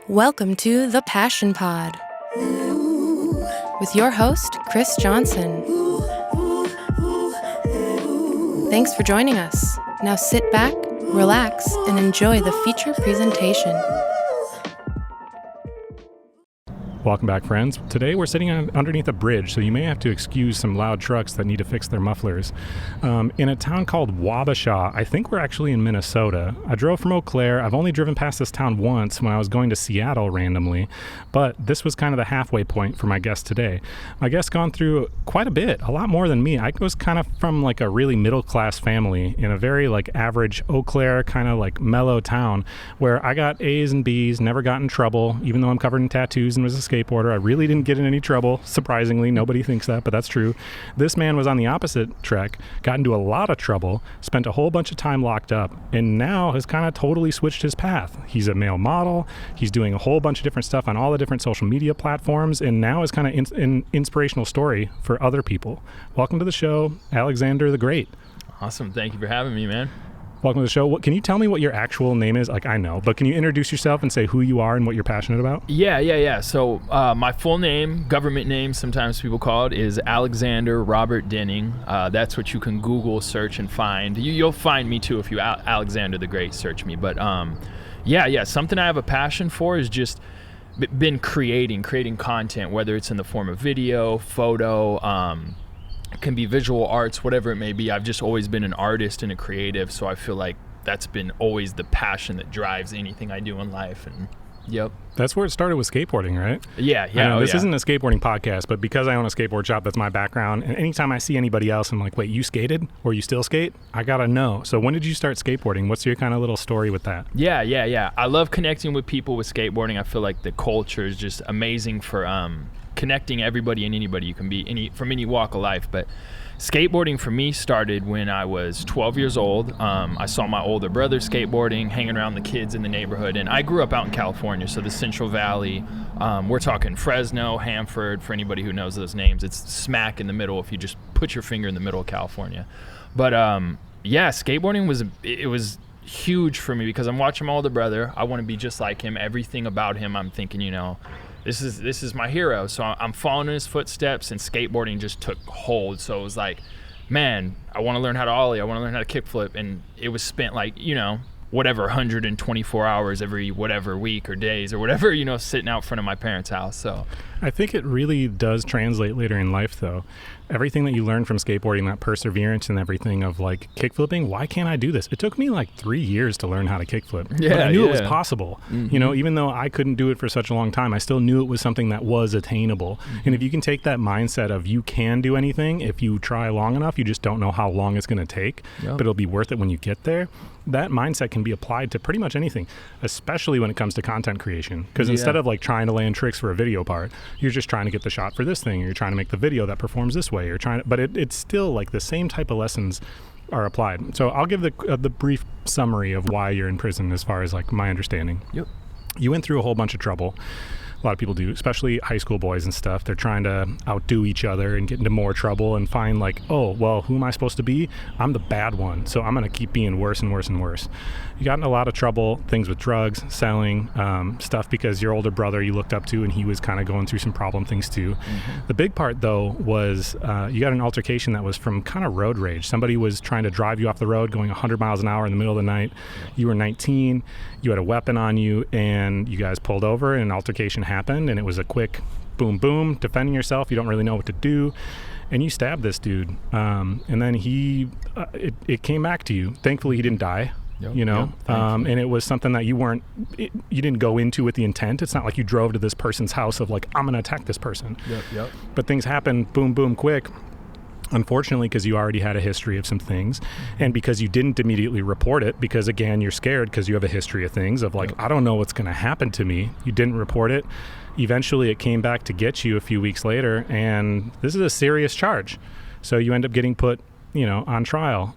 Welcome to The Passion Pod with your host, Chris Johnson. Thanks for joining us. Now sit back, relax, and enjoy the feature presentation. Welcome back, friends. Today we're sitting underneath a bridge, so you may have to excuse some loud trucks that need to fix their mufflers. In a town called Wabasha, I think we're actually in Minnesota. I drove from Eau Claire. I've only driven past this town once when I was going to Seattle randomly, but this was kind of the halfway point for my guest today. My guest gone through quite a bit, a lot more than me. I was kind of from like a really middle-class family in a very like average Eau Claire kind of like mellow town where I got A's and B's, never got in trouble, even though I'm covered in tattoos and was a skateboarder. I really didn't get in any trouble. Surprisingly, nobody thinks that, but that's true. This man was on the opposite trek, got into a lot of trouble, spent a whole bunch of time locked up, and now has kind of totally switched his path. He's a male model. He's doing a whole bunch of different stuff on all the different social media platforms, and now is kind of an inspirational story for other people. Welcome to the show, Alexander the Great. Awesome. Thank you for having me, man. Welcome to the show. Can you tell me what your actual name is? Like, I know, but can you introduce yourself and say who you are and what you're passionate about? Yeah. So my full name, government name, sometimes people call it, is Alexander Robert Denning. That's what you can Google search and find. You'll find me too if you Alexander the Great search me. But something I have a passion for is just been creating content, whether it's in the form of video, photo, can be visual arts, whatever it may be. I've just always been an artist and a creative, so I feel like that's been always the passion that drives anything I do in life. And yep. That's where it started with skateboarding, right? Yeah. I know this isn't a skateboarding podcast, but because I own a skateboard shop, that's my background. And anytime I see anybody else, I'm like, wait, you skated or you still skate? I gotta know. So when did you start skateboarding? What's your kind of little story with that? Yeah. I love connecting with people with skateboarding. I feel like the culture is just amazing for connecting everybody and anybody. You can be from any walk of life, but skateboarding for me started when I was 12 years old. I saw my older brother skateboarding, hanging around the kids in the neighborhood, and I grew up out in California, so the Central Valley. We're talking Fresno, Hanford, for anybody who knows those names. It's smack in the middle if you just put your finger in the middle of California. But skateboarding was huge for me because I'm watching my older brother. I want to be just like him. Everything about him, I'm thinking, this is my hero. So I'm following in his footsteps, and skateboarding just took hold. So it was like, man, I want to learn how to ollie. I want to learn how to kickflip. And it was spent like, whatever, 124 hours every whatever week or days or whatever, sitting out front of my parents' house. So I think it really does translate later in life, though. Everything that you learn from skateboarding, that perseverance and everything of like kickflipping, why can't I do this? It took me like 3 years to learn how to kickflip. Yeah, but I knew it was possible. Mm-hmm. Even though I couldn't do it for such a long time, I still knew it was something that was attainable. Mm-hmm. And if you can take that mindset of you can do anything, if you try long enough, you just don't know how long it's going to take, but it'll be worth it when you get there. That mindset can be applied to pretty much anything, especially when it comes to content creation. Because instead of like trying to land tricks for a video part, you're just trying to get the shot for this thing, or you're trying to make the video that performs this way, but it's still like the same type of lessons are applied. So I'll give the brief summary of why you're in prison as far as like my understanding. Yep. You went through a whole bunch of trouble. A lot of people do, especially high school boys and stuff. They're trying to outdo each other and get into more trouble and find like, oh, well, who am I supposed to be? I'm the bad one, so I'm going to keep being worse and worse and worse. You got in a lot of trouble, things with drugs, selling, stuff because your older brother you looked up to, and he was kind of going through some problem things too. Mm-hmm. The big part, though, was you got an altercation that was from kind of road rage. Somebody was trying to drive you off the road going 100 miles an hour in the middle of the night. You were 19. You had a weapon on you, and you guys pulled over, and an altercation happened, and it was a quick boom, boom, defending yourself. You don't really know what to do, and you stabbed this dude, and then it came back to you. Thankfully, he didn't die. And it was something that you didn't go into with the intent. It's not like you drove to this person's house of like, I'm going to attack this person. Yep. But things happen, boom, boom, quick. Unfortunately, because you already had a history of some things, and because you didn't immediately report it, because again, you're scared because you have a history of things of like, I don't know what's going to happen to me. You didn't report it. Eventually, it came back to get you a few weeks later, and this is a serious charge. So you end up getting put, on trial.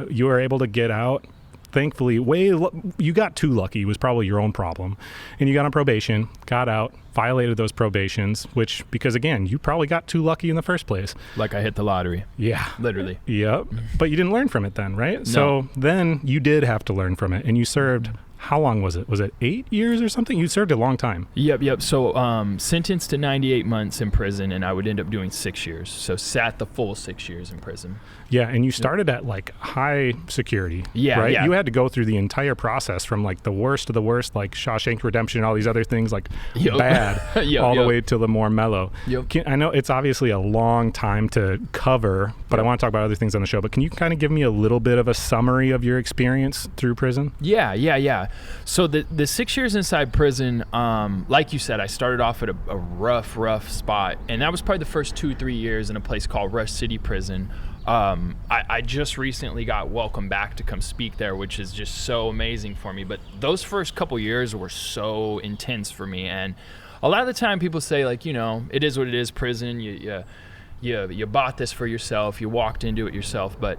You were able to get out. Thankfully, you got too lucky. It was probably your own problem. And you got on probation, got out, violated those probations, which, because again, you probably got too lucky in the first place. Like I hit the lottery. Yeah. Literally. Yep. But you didn't learn from it then, right? No. So then you did have to learn from it, and you served How long was it? Was it 8 years or something? You served a long time. Yep. So sentenced to 98 months in prison, and I would end up doing 6 years. So sat the full 6 years in prison. Yeah, and you started at like high security, Yeah, right? yeah. You had to go through the entire process from like the worst of the worst, like Shawshank Redemption and all these other things like Yep. bad, Yep, all the yep. way to the more mellow. Yep. I know it's obviously a long time to cover, but I want to talk about other things on the show. But can you kind of give me a little bit of a summary of your experience through prison? Yeah. So the 6 years inside prison, like you said, I started off at a rough spot, and that was probably the first 2-3 years in a place called Rush City Prison. I just recently got welcomed back to come speak there, which is just so amazing for me. But those first couple years were so intense for me, and a lot of the time people say, like, it is what it is. Prison, you bought this for yourself, you walked into it yourself, but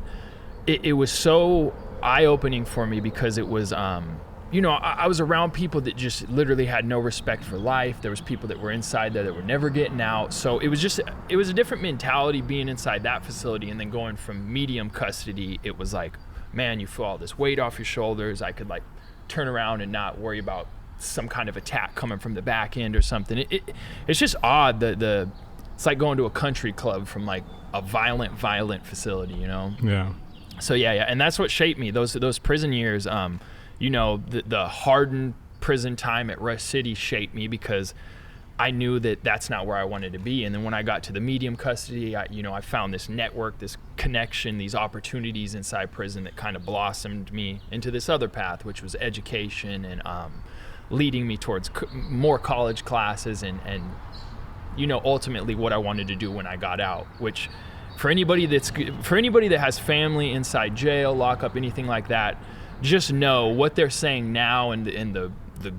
it was so eye-opening for me because it was I was around people that just literally had no respect for life. There was people that were inside there that were never getting out. So it was a different mentality being inside that facility, and then going from medium custody, it was like, man, you feel all this weight off your shoulders. I could like turn around and not worry about some kind of attack coming from the back end or something. It's just odd. It's like going to a country club from like a violent facility, Yeah. So yeah, and that's what shaped me. Those prison years, the hardened prison time at Rush City shaped me because I knew that that's not where I wanted to be. And then when I got to the medium custody, I found this network, this connection, these opportunities inside prison that kind of blossomed me into this other path, which was education and leading me towards more college classes and ultimately what I wanted to do when I got out, which for anybody that has family inside jail, lockup, anything like that, just know what they're saying now and the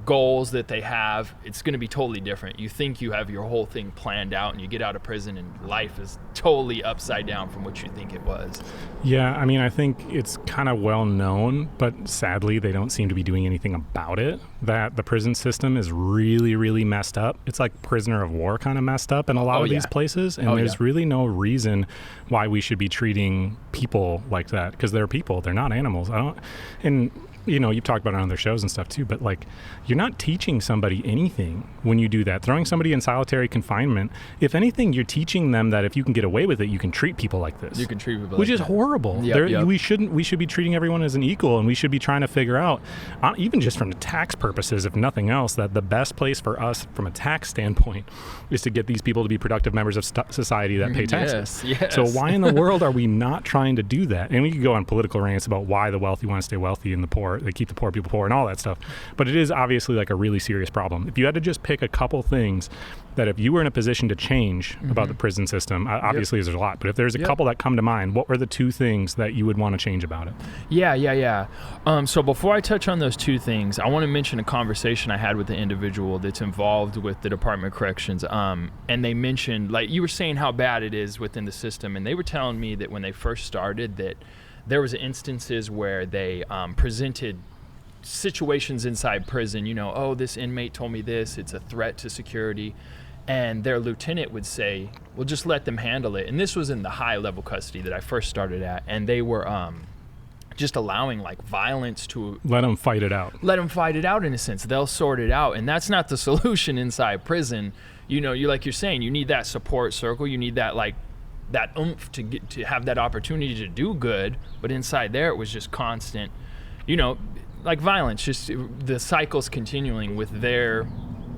goals that they have, it's going to be totally different. You think you have your whole thing planned out, and you get out of prison and life is totally upside down from what you think it was. Yeah, I mean, I think it's kind of well known, but sadly they don't seem to be doing anything about it, that the prison system is really, really messed up. It's like prisoner of war kind of messed up in a lot of these places, and there's really no reason why we should be treating people like that, because they're people, they're not animals. You've talked about it on other shows and stuff too, but like, you're not teaching somebody anything when you do that. Throwing somebody in solitary confinement, if anything, you're teaching them that if you can get away with it, you can treat people like this. You can treat people which like is that. horrible. Yep. We should be treating everyone as an equal, and we should be trying to figure out, even just from the tax purposes, if nothing else, that the best place for us from a tax standpoint is to get these people to be productive members of society that pay taxes. Yes. So why in the world are we not trying to do that? And we could go on political rants about why the wealthy want to stay wealthy and the poor, they keep the poor people poor and all that stuff. But it is obviously like a really serious problem. If you had to just pick a couple things that if you were in a position to change about the prison system, obviously there's a lot, but if there's a couple that come to mind, what were the two things that you would want to change about it? Yeah. So before I touch on those two things, I want to mention a conversation I had with the individual that's involved with the Department of Corrections. And they mentioned, like you were saying, how bad it is within the system. And they were telling me that when they first started, that there was instances where they presented situations inside prison, this inmate told me this, it's a threat to security, and their lieutenant would say, well, just let them handle it. And this was in the high level custody that I first started at, and they were just allowing like violence to let them fight it out in a sense. They'll sort it out, and that's not the solution inside prison. You're saying, you need that support circle, you need that that oomph to have that opportunity to do good. But inside there, it was just constant, like violence, just the cycles continuing with their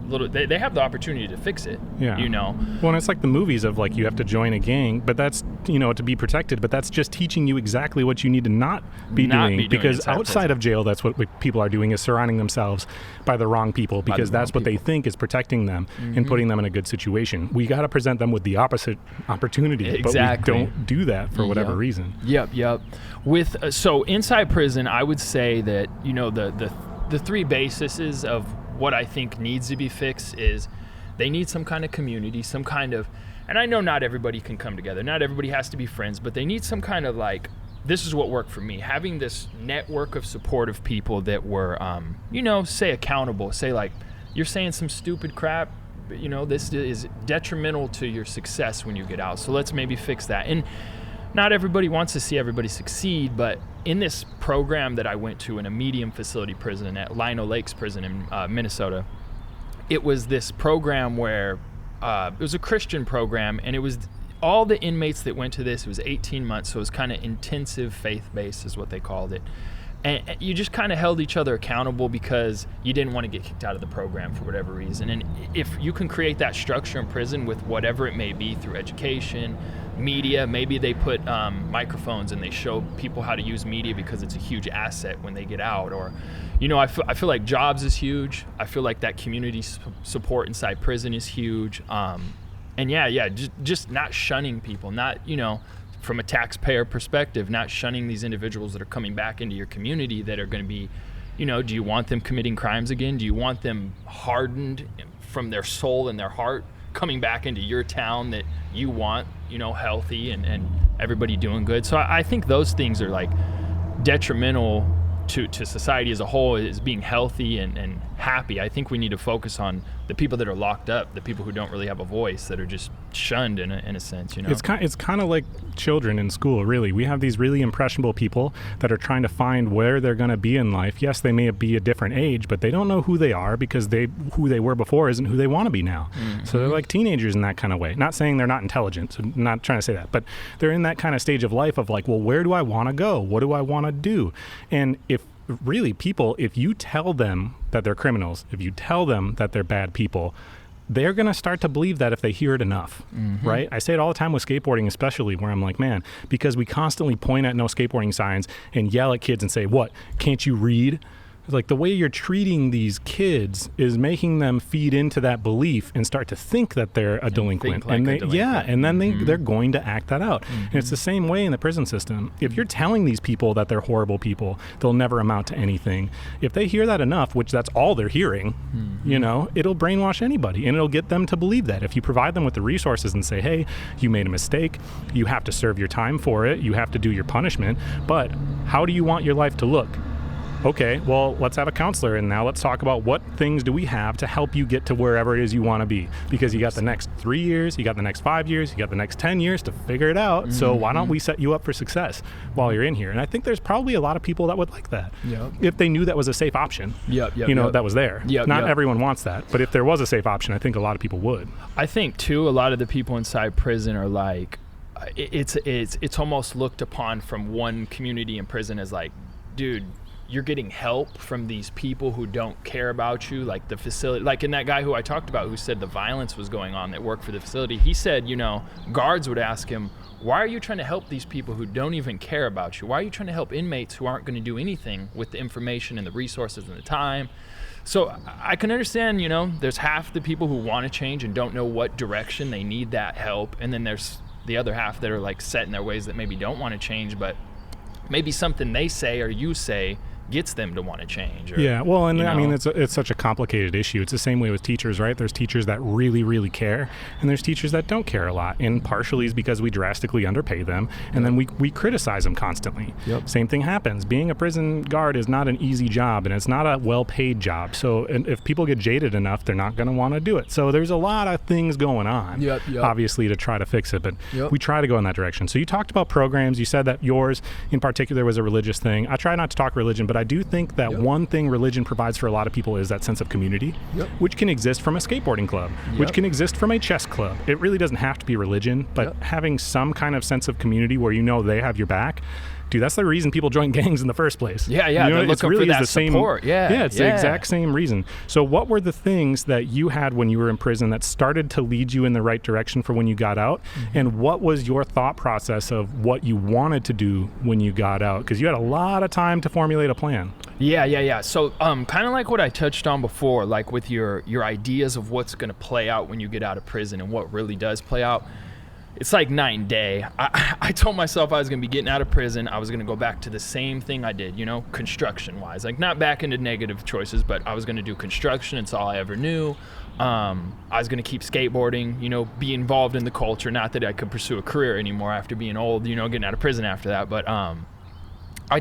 little, they have the opportunity to fix it. Well, and it's like the movies of like, you have to join a gang, but that's to be protected, but that's just teaching you exactly what you need to not be doing, because outside of jail, that's what people are doing, is surrounding themselves by the wrong people, because that's what they think is protecting them and putting them in a good situation. We got to present them with the opposite opportunity, but we don't do that for whatever reason. Yep. So inside prison, I would say that the three bases of what I think needs to be fixed is they need some kind of community, some kind of, and I know not everybody can come together, not everybody has to be friends, but they need some kind of like, this is what worked for me, having this network of supportive people that were, say accountable, say like, you're saying some stupid crap, this is detrimental to your success when you get out, so let's maybe fix that. And not everybody wants to see everybody succeed, but in this program that I went to in a medium facility prison at Lino Lakes Prison in Minnesota, it was this program where it was a Christian program, and it was all the inmates that went to this. It was 18 months, so it was kind of intensive faith-based is what they called it. And you just kind of held each other accountable because you didn't want to get kicked out of the program for whatever reason. And if you can create that structure in prison with whatever it may be, through education, media, maybe they put microphones and they show people how to use media because it's a huge asset when they get out. Or, you know, I feel like jobs is huge. I feel like that community support inside prison is huge. And just not shunning people, not, you know, from a taxpayer perspective, not shunning these individuals that are coming back into your community that are going to be, you know, do you want them committing crimes again? Do you want them hardened from their soul and their heart coming back into your town that you want, you know, healthy and everybody doing good? So I think those things are like detrimental to society as a whole, is being healthy and happy. I think we need to focus on the people that are locked up, the people who don't really have a voice, that are just shunned in a sense, you know? It's kind of like children in school, really. We have these really impressionable people that are trying to find where they're going to be in life. Yes, they may be a different age, but they don't know who they are because who they were before isn't who they want to be now. Mm-hmm. So they're like teenagers in that kind of way. Not saying they're not intelligent, so not trying to say that, but they're in that kind of stage of life of like, well, where do I want to go? What do I want to do? And if you tell them that they're criminals, if you tell them that they're bad people, they're going to start to believe that if they hear it enough, right? I say it all the time with skateboarding, especially, where I'm like, man, because we constantly point at no skateboarding signs and yell at kids and say, what, can't you read? Like, the way you're treating these kids is making them feed into that belief and start to think that they're a delinquent. And then they're going to act that out. And it's the same way in the prison system. If you're telling these people that they're horrible people, they'll never amount to anything. If they hear that enough, which that's all they're hearing, you know, it'll brainwash anybody, and it'll get them to believe that. If you provide them with the resources and say, hey, you made a mistake, you have to serve your time for it, you have to do your punishment, but how do you want your life to look? Okay, well, let's have a counselor, and now let's talk about what things do we have to help you get to wherever it is you want to be. Because you got the next 3 years, you got the next 5 years, you got the next 10 years to figure it out. So why don't we set you up for success while you're in here? And I think there's probably a lot of people that would like that. If they knew that was a safe option, that was there. Not everyone wants that, but if there was a safe option, I think a lot of people would. I think, too, a lot of the people inside prison are like, it's almost looked upon from one community in prison as like, dude, you're getting help from these people who don't care about you, like the facility, like in that guy who I talked about who said the violence was going on that worked for the facility. He said, you know, guards would ask him, why are you trying to help these people who don't even care about you? Why are you trying to help inmates who aren't going to do anything with the information and the resources and the time? So I can understand, you know, there's half the people who want to change and don't know what direction they need that help. And then there's the other half that are like set in their ways that maybe don't want to change, but maybe something they say or you say gets them to want to change. Or, well, and I mean, it's such a complicated issue. It's the same way with teachers, right? There's teachers that really, really care, and there's teachers that don't care a lot. And partially is because we drastically underpay them, and then we criticize them constantly. Same thing happens. Being a prison guard is not an easy job, and it's not a well-paid job. So if people get jaded enough, they're not going to want to do it. So there's a lot of things going on, obviously, to try to fix it, but we try to go in that direction. So you talked about programs. You said that yours in particular was a religious thing. I try not to talk religion, but I do think that one thing religion provides for a lot of people is that sense of community, which can exist from a skateboarding club, which can exist from a chess club. It really doesn't have to be religion, but having some kind of sense of community where you know they have your back. Dude, that's the reason people join gangs in the first place. You know, it's really for that the same support. It's the exact same reason. So what were the things that you had when you were in prison that started to lead you in the right direction for when you got out? And what was your thought process of what you wanted to do when you got out? Because you had a lot of time to formulate a plan. So kind of like what I touched on before, like with your ideas of what's going to play out when you get out of prison and what really does play out. It's like night and day. I told myself I was going to be getting out of prison. I was going to go back to the same thing I did, you know, construction-wise. Like, not back into negative choices, but I was going to do construction. It's all I ever knew. I was going to keep skateboarding, you know, be involved in the culture. Not that I could pursue a career anymore after being old, you know, getting out of prison after that. But I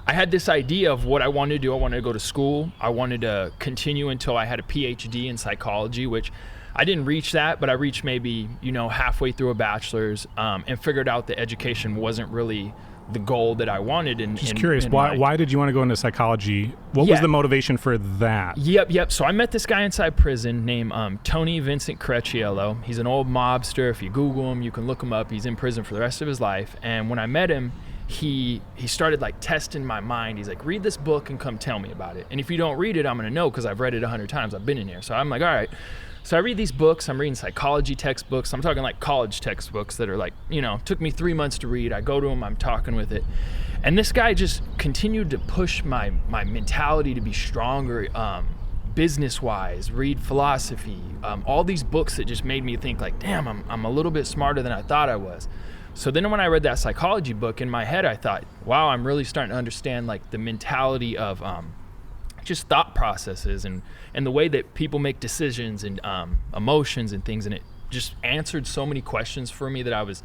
had this idea of what I wanted to do. I wanted to go to school. I wanted to continue until I had a PhD in psychology, which I didn't reach that, but I reached maybe, you know, halfway through a bachelor's, and figured out that education wasn't really the goal that I wanted. Just curious, why did you want to go into psychology? What was the motivation for that? Yep. So I met this guy inside prison named Tony Vincent Crecciello. He's an old mobster. If you Google him, you can look him up. He's in prison for the rest of his life. And when I met him, he started like testing my mind. He's like, read this book and come tell me about it. And if you don't read it, I'm going to know because I've read it 100 times. I've been in here. So I'm like, all right. So I read these books. I'm reading psychology textbooks. I'm talking like college textbooks that are like, took me 3 months to read. I go to him, I'm talking with it. And this guy just continued to push my mentality to be stronger, business-wise, read philosophy, all these books that just made me think like, damn, I'm a little bit smarter than I thought I was. So then when I read that psychology book, in my head, I thought, wow, I'm really starting to understand like the mentality of just thought processes and the way that people make decisions and emotions and things. And it just answered so many questions for me that I was,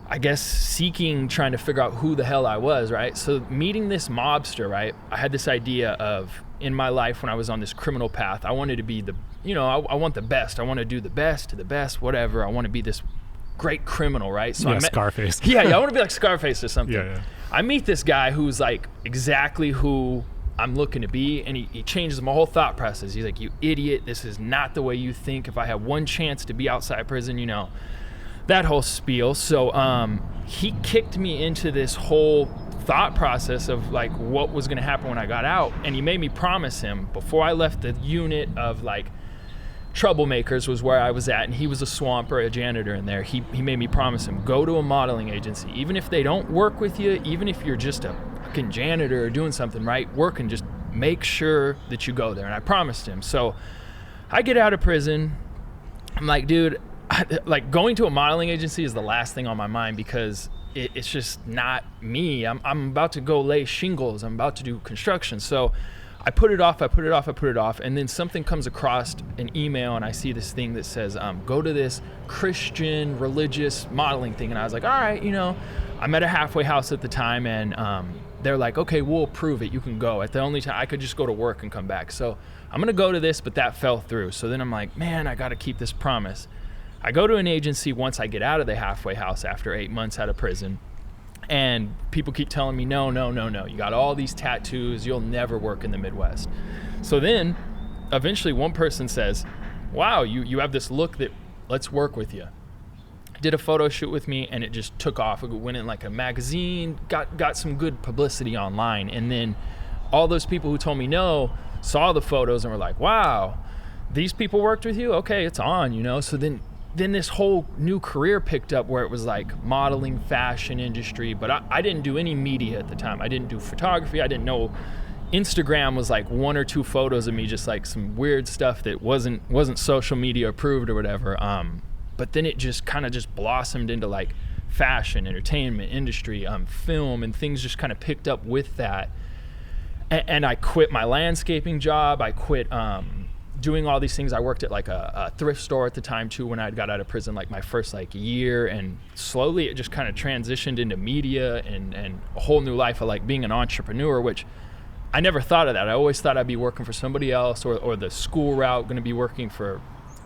I guess, trying to figure out who the hell I was, right? So meeting this mobster, right? I had this idea of, in my life when I was on this criminal path, I wanted to be I want the best. I want to do the best, whatever. I want to be this great criminal, right? So Scarface. yeah, I want to be like Scarface or something. Yeah. I meet this guy who's like exactly who I'm looking to be, and he changes my whole thought process. He's like, you idiot, this is not the way you think. If I have one chance to be outside prison, that whole spiel. So he kicked me into this whole thought process of like what was going to happen when I got out, and he made me promise him before I left the unit of like troublemakers was where I was at, and he was a swamper, a janitor in there. He made me promise him, go to a modeling agency, even if they don't work with you, even if you're just a fucking janitor or doing something right, work, and just make sure that you go there. And I promised him. So I get out of prison. I'm like, dude, like going to a modeling agency is the last thing on my mind because it's just not me. I'm about to go lay shingles. I'm about to do construction. So I put it off, and then something comes across an email, and I see this thing that says, go to this Christian religious modeling thing. And I was like, all right, I'm at a halfway house at the time, and they're like, okay, we'll approve it. You can go. At the only time I could just go to work and come back. So I'm going to go to this, but that fell through. So then I'm like, man, I got to keep this promise. I go to an agency once I get out of the halfway house after 8 months out of prison. And people keep telling me, no. You got all these tattoos. You'll never work in the Midwest. So then eventually one person says, wow, you have this look that let's work with you. Did a photo shoot with me, and it just took off. It went in like a magazine, got some good publicity online. And then all those people who told me no saw the photos and were like, wow, these people worked with you? Okay, it's on, So then this whole new career picked up where it was like modeling, fashion industry, but I didn't do any media at the time. I didn't do photography. I didn't know Instagram was like 1 or 2 photos of me, just like some weird stuff that wasn't social media approved or whatever. But then it just kind of just blossomed into like fashion, entertainment, industry, film, and things just kind of picked up with that. And I quit my landscaping job. I quit doing all these things. I worked at like a thrift store at the time too when I got out of prison, like my first like year, and slowly it just kind of transitioned into media and a whole new life of like being an entrepreneur, which I never thought of that. I always thought I'd be working for somebody else or the school route, going to be working for,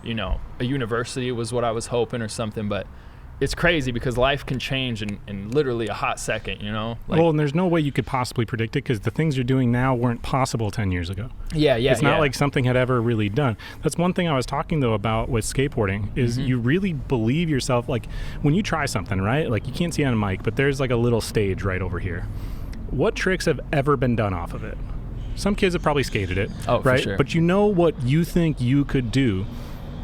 a university was what I was hoping or something. But it's crazy because life can change in literally a hot second, Well, and there's no way you could possibly predict it because the things you're doing now weren't possible 10 years ago. Yeah. It's not like something had ever really done. That's one thing I was talking, though, about with skateboarding is you really believe yourself. Like when you try something, right? Like you can't see on a mic, but there's like a little stage right over here. What tricks have ever been done off of it? Some kids have probably skated it, right? For sure. But what you think you could do,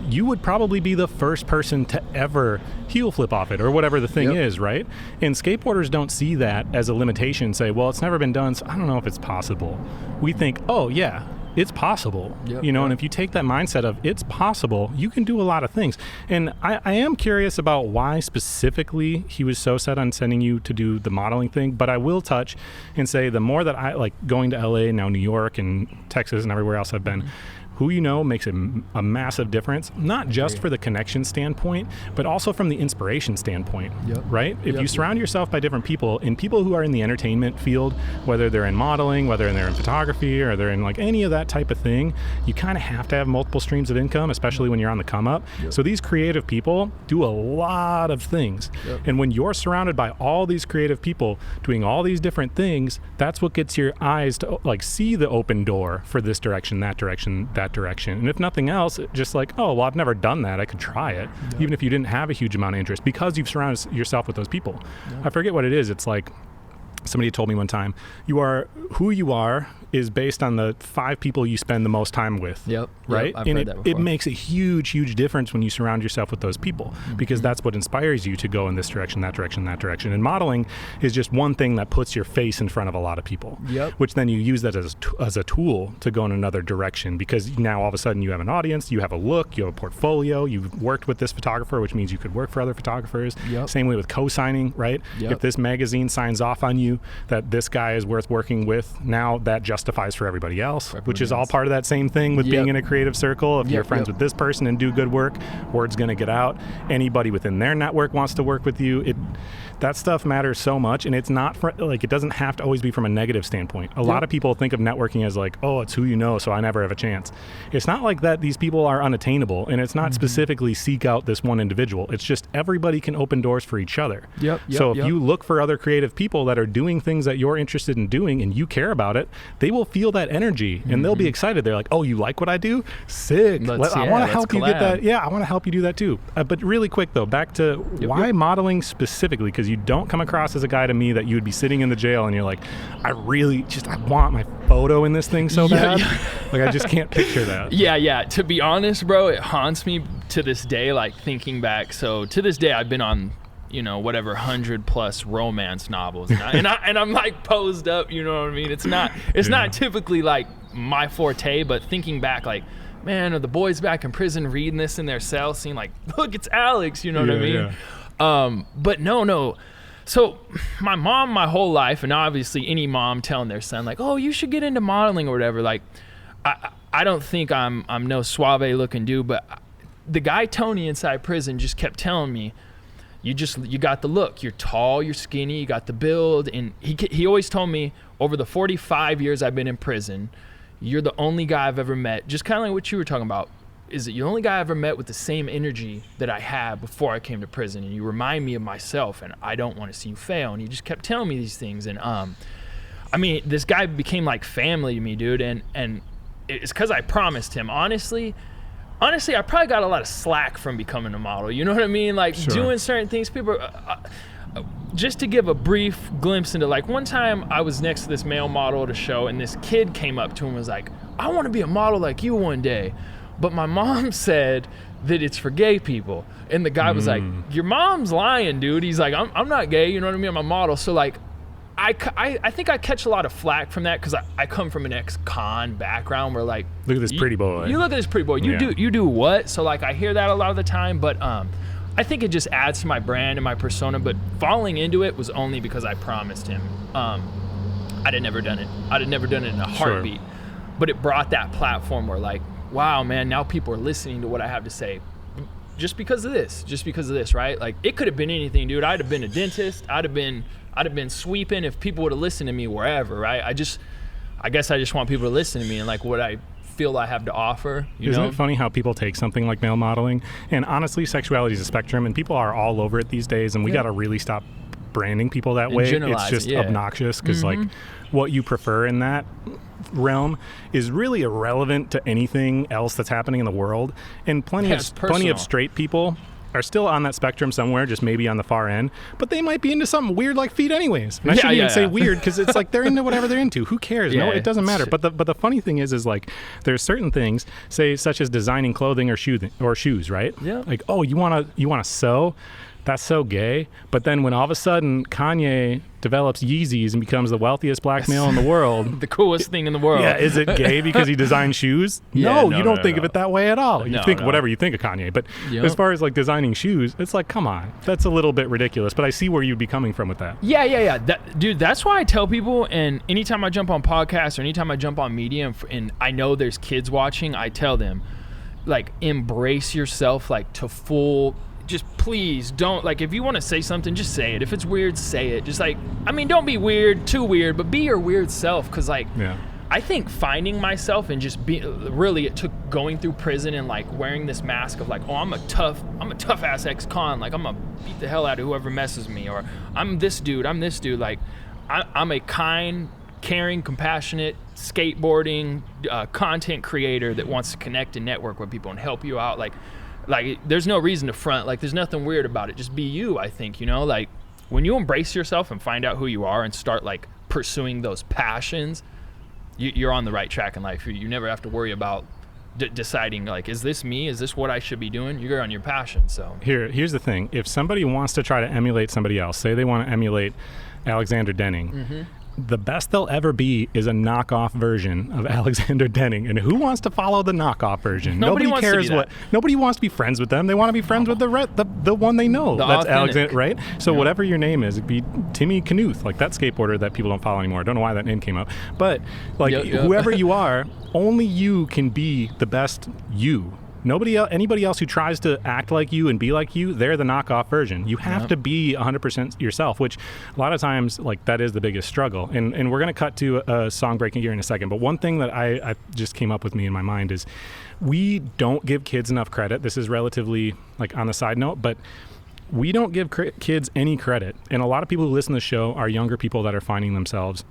you would probably be the first person to ever heel flip off it or whatever the thing is, right? And skateboarders don't see that as a limitation, say, well, it's never been done, so I don't know if it's possible. We think, oh, yeah, it's possible. And if you take that mindset of it's possible, you can do a lot of things. And I am curious about why specifically he was so set on sending you to do the modeling thing, but I will touch and say the more that I like going to LA, now New York and Texas and everywhere else I've been, who makes a massive difference, not just for the connection standpoint, but also from the inspiration standpoint, right? If you surround yourself by different people, and people who are in the entertainment field, whether they're in modeling, whether they're in photography, or they're in like any of that type of thing, you kind of have to have multiple streams of income, especially when you're on the come up. So these creative people do a lot of things. And when you're surrounded by all these creative people doing all these different things, that's what gets your eyes to like see the open door for this direction, that direction, that direction. And if nothing else, just like, oh, well, I've never done that. I could try it, even if you didn't have a huge amount of interest, because you've surrounded yourself with those people. I forget what it is. It's like, somebody told me one time, who you are is based on the 5 people you spend the most time with. Right? I've and heard that before. it makes a huge difference when you surround yourself with those people, because that's what inspires you to go in this direction, that direction, that direction. And modeling is just one thing that puts your face in front of a lot of people, which then you use that as a tool to go in another direction, because now all of a sudden you have an audience, you have a look, you have a portfolio, you've worked with this photographer, which means you could work for other photographers. Same way with co-signing, right? If this magazine signs off on you that this guy is worth working with, now that justifies for everybody else, which is all part of that same thing with being in a creative circle. If you're friends with this person and do good work, word's going to get out. Anybody within their network wants to work with you. That stuff matters so much, and it's not it doesn't have to always be from a negative standpoint. A lot of people think of networking as like, oh, it's who you know, so I never have a chance. It's not like that. These people are unattainable, and it's not specifically seek out this one individual. It's just everybody can open doors for each other. So if you look for other creative people that are doing things that you're interested in doing and you care about it, they will feel that energy and they'll be excited. They're like, oh, you like what I do? Sick. I want to help you get that. Yeah, I want to help you do that too. But really quick though, back to why modeling specifically, because you don't come across as a guy to me that you would be sitting in the jail and you're like, I want my photo in this thing so bad. Like, I just can't picture that. To be honest, bro, it haunts me to this day, like thinking back. So to this day, I've been on, whatever 100+ romance novels, and I'm like posed up, you know what I mean? It's not typically like my forte, but thinking back, like, man, are the boys back in prison reading this in their cell, seeing like, look, it's Alex, you know what I mean? But no. So my mom, my whole life, and obviously any mom telling their son like, oh, you should get into modeling or whatever. Like, I don't think I'm no suave looking dude, but the guy Tony inside prison just kept telling me, you got the look. You're tall, you're skinny, you got the build. And he always told me, over the 45 years I've been in prison, you're the only guy I've ever met, just kind of like what you were talking about, is that you're the only guy I ever met with the same energy that I had before I came to prison. And you remind me of myself, and I don't want to see you fail. And he just kept telling me these things. And I mean, this guy became like family to me, dude. And it's because I promised him. Honestly, I probably got a lot of slack from becoming a model. You know what I mean? Like doing certain things. People, just to give a brief glimpse into, like, one time I was next to this male model at a show, and this kid came up to him and was like, I want to be a model like you one day. But my mom said that it's for gay people. And the guy was like, your mom's lying, dude. He's like, I'm not gay. You know what I mean? I'm a model. So, like, I think I catch a lot of flack from that, because I come from an ex-con background where, like, look at this pretty boy. You look at this pretty boy. You do what? So, like, I hear that a lot of the time. But I think it just adds to my brand and my persona. But falling into it was only because I promised him. I'd have never done it. I'd have never done it in a heartbeat. But it brought that platform where, like, wow, man, now people are listening to what I have to say just because of this, right? Like, it could have been anything, dude. I'd have been a dentist. I'd have been sweeping if people would have listened to me wherever, right? I guess I just want people to listen to me and, like, what I feel I have to offer. Isn't it funny how people take something like male modeling, and honestly, sexuality is a spectrum, and people are all over it these days, and we got to really stop branding people that way. It's just obnoxious, because like, what you prefer in that realm is really irrelevant to anything else that's happening in the world. And plenty of straight people are still on that spectrum somewhere, just maybe on the far end, but they might be into something weird like feet anyways. And I shouldn't even say weird, because it's like they're into whatever they're into. Who cares? No, it doesn't matter. But the funny thing is like, there's certain things, say such as designing clothing or shoes, right? Yeah. Like, oh, you wanna sew? That's so gay. But then when all of a sudden Kanye develops Yeezys and becomes the wealthiest black male in the world, the coolest thing in the world. Yeah, is it gay because he designed shoes? No, you don't think of it that way at all. You think whatever you think of Kanye. But as far as like designing shoes, it's like, come on, that's a little bit ridiculous. But I see where you'd be coming from with that. Yeah. Dude, that's why I tell people, and anytime I jump on podcasts or anytime I jump on media, and I know there's kids watching, I tell them, like, embrace yourself, like, to full. Just please don't, like, if you want to say something, just say it. If it's weird, say it. Just, like, I mean, don't be weird, too weird, but be your weird self, because, like, I think finding myself and just really, it took going through prison and like wearing this mask of like, oh, I'm a tough ass ex-con. Like I'm gonna beat the hell out of whoever messes me, or I'm this dude. Like I'm a kind, caring, compassionate, skateboarding, content creator that wants to connect and network with people and help you out. Like there's no reason to front. Like there's nothing weird about it. Just be you, I think, like when you embrace yourself and find out who you are and start like pursuing those passions, you're on the right track in life. You never have to worry about deciding like, is this me? Is this what I should be doing? You're on your passion. So here's the thing. If somebody wants to try to emulate somebody else, say they want to emulate Alexander Denning, the best they'll ever be is a knockoff version of Alexander Denning. And who wants to follow the knockoff version? Nobody wants cares to be that. Nobody wants to be friends with them. They want to be friends with the one they know. That's authentic. Alexander, right? So whatever your name is, it'd be Timmy Knuth, like that skateboarder that people don't follow anymore. I don't know why that name came up. But like whoever you are, only you can be the best you. Anybody else who tries to act like you and be like you, they're the knockoff version. You have to be 100% yourself, which a lot of times, like, that is the biggest struggle. And we're going to cut to a song breaking here in a second. But one thing that I just came up with me in my mind is we don't give kids enough credit. This is relatively, like, on the side note, but we don't give kids any credit. And a lot of people who listen to the show are younger people that are finding themselves,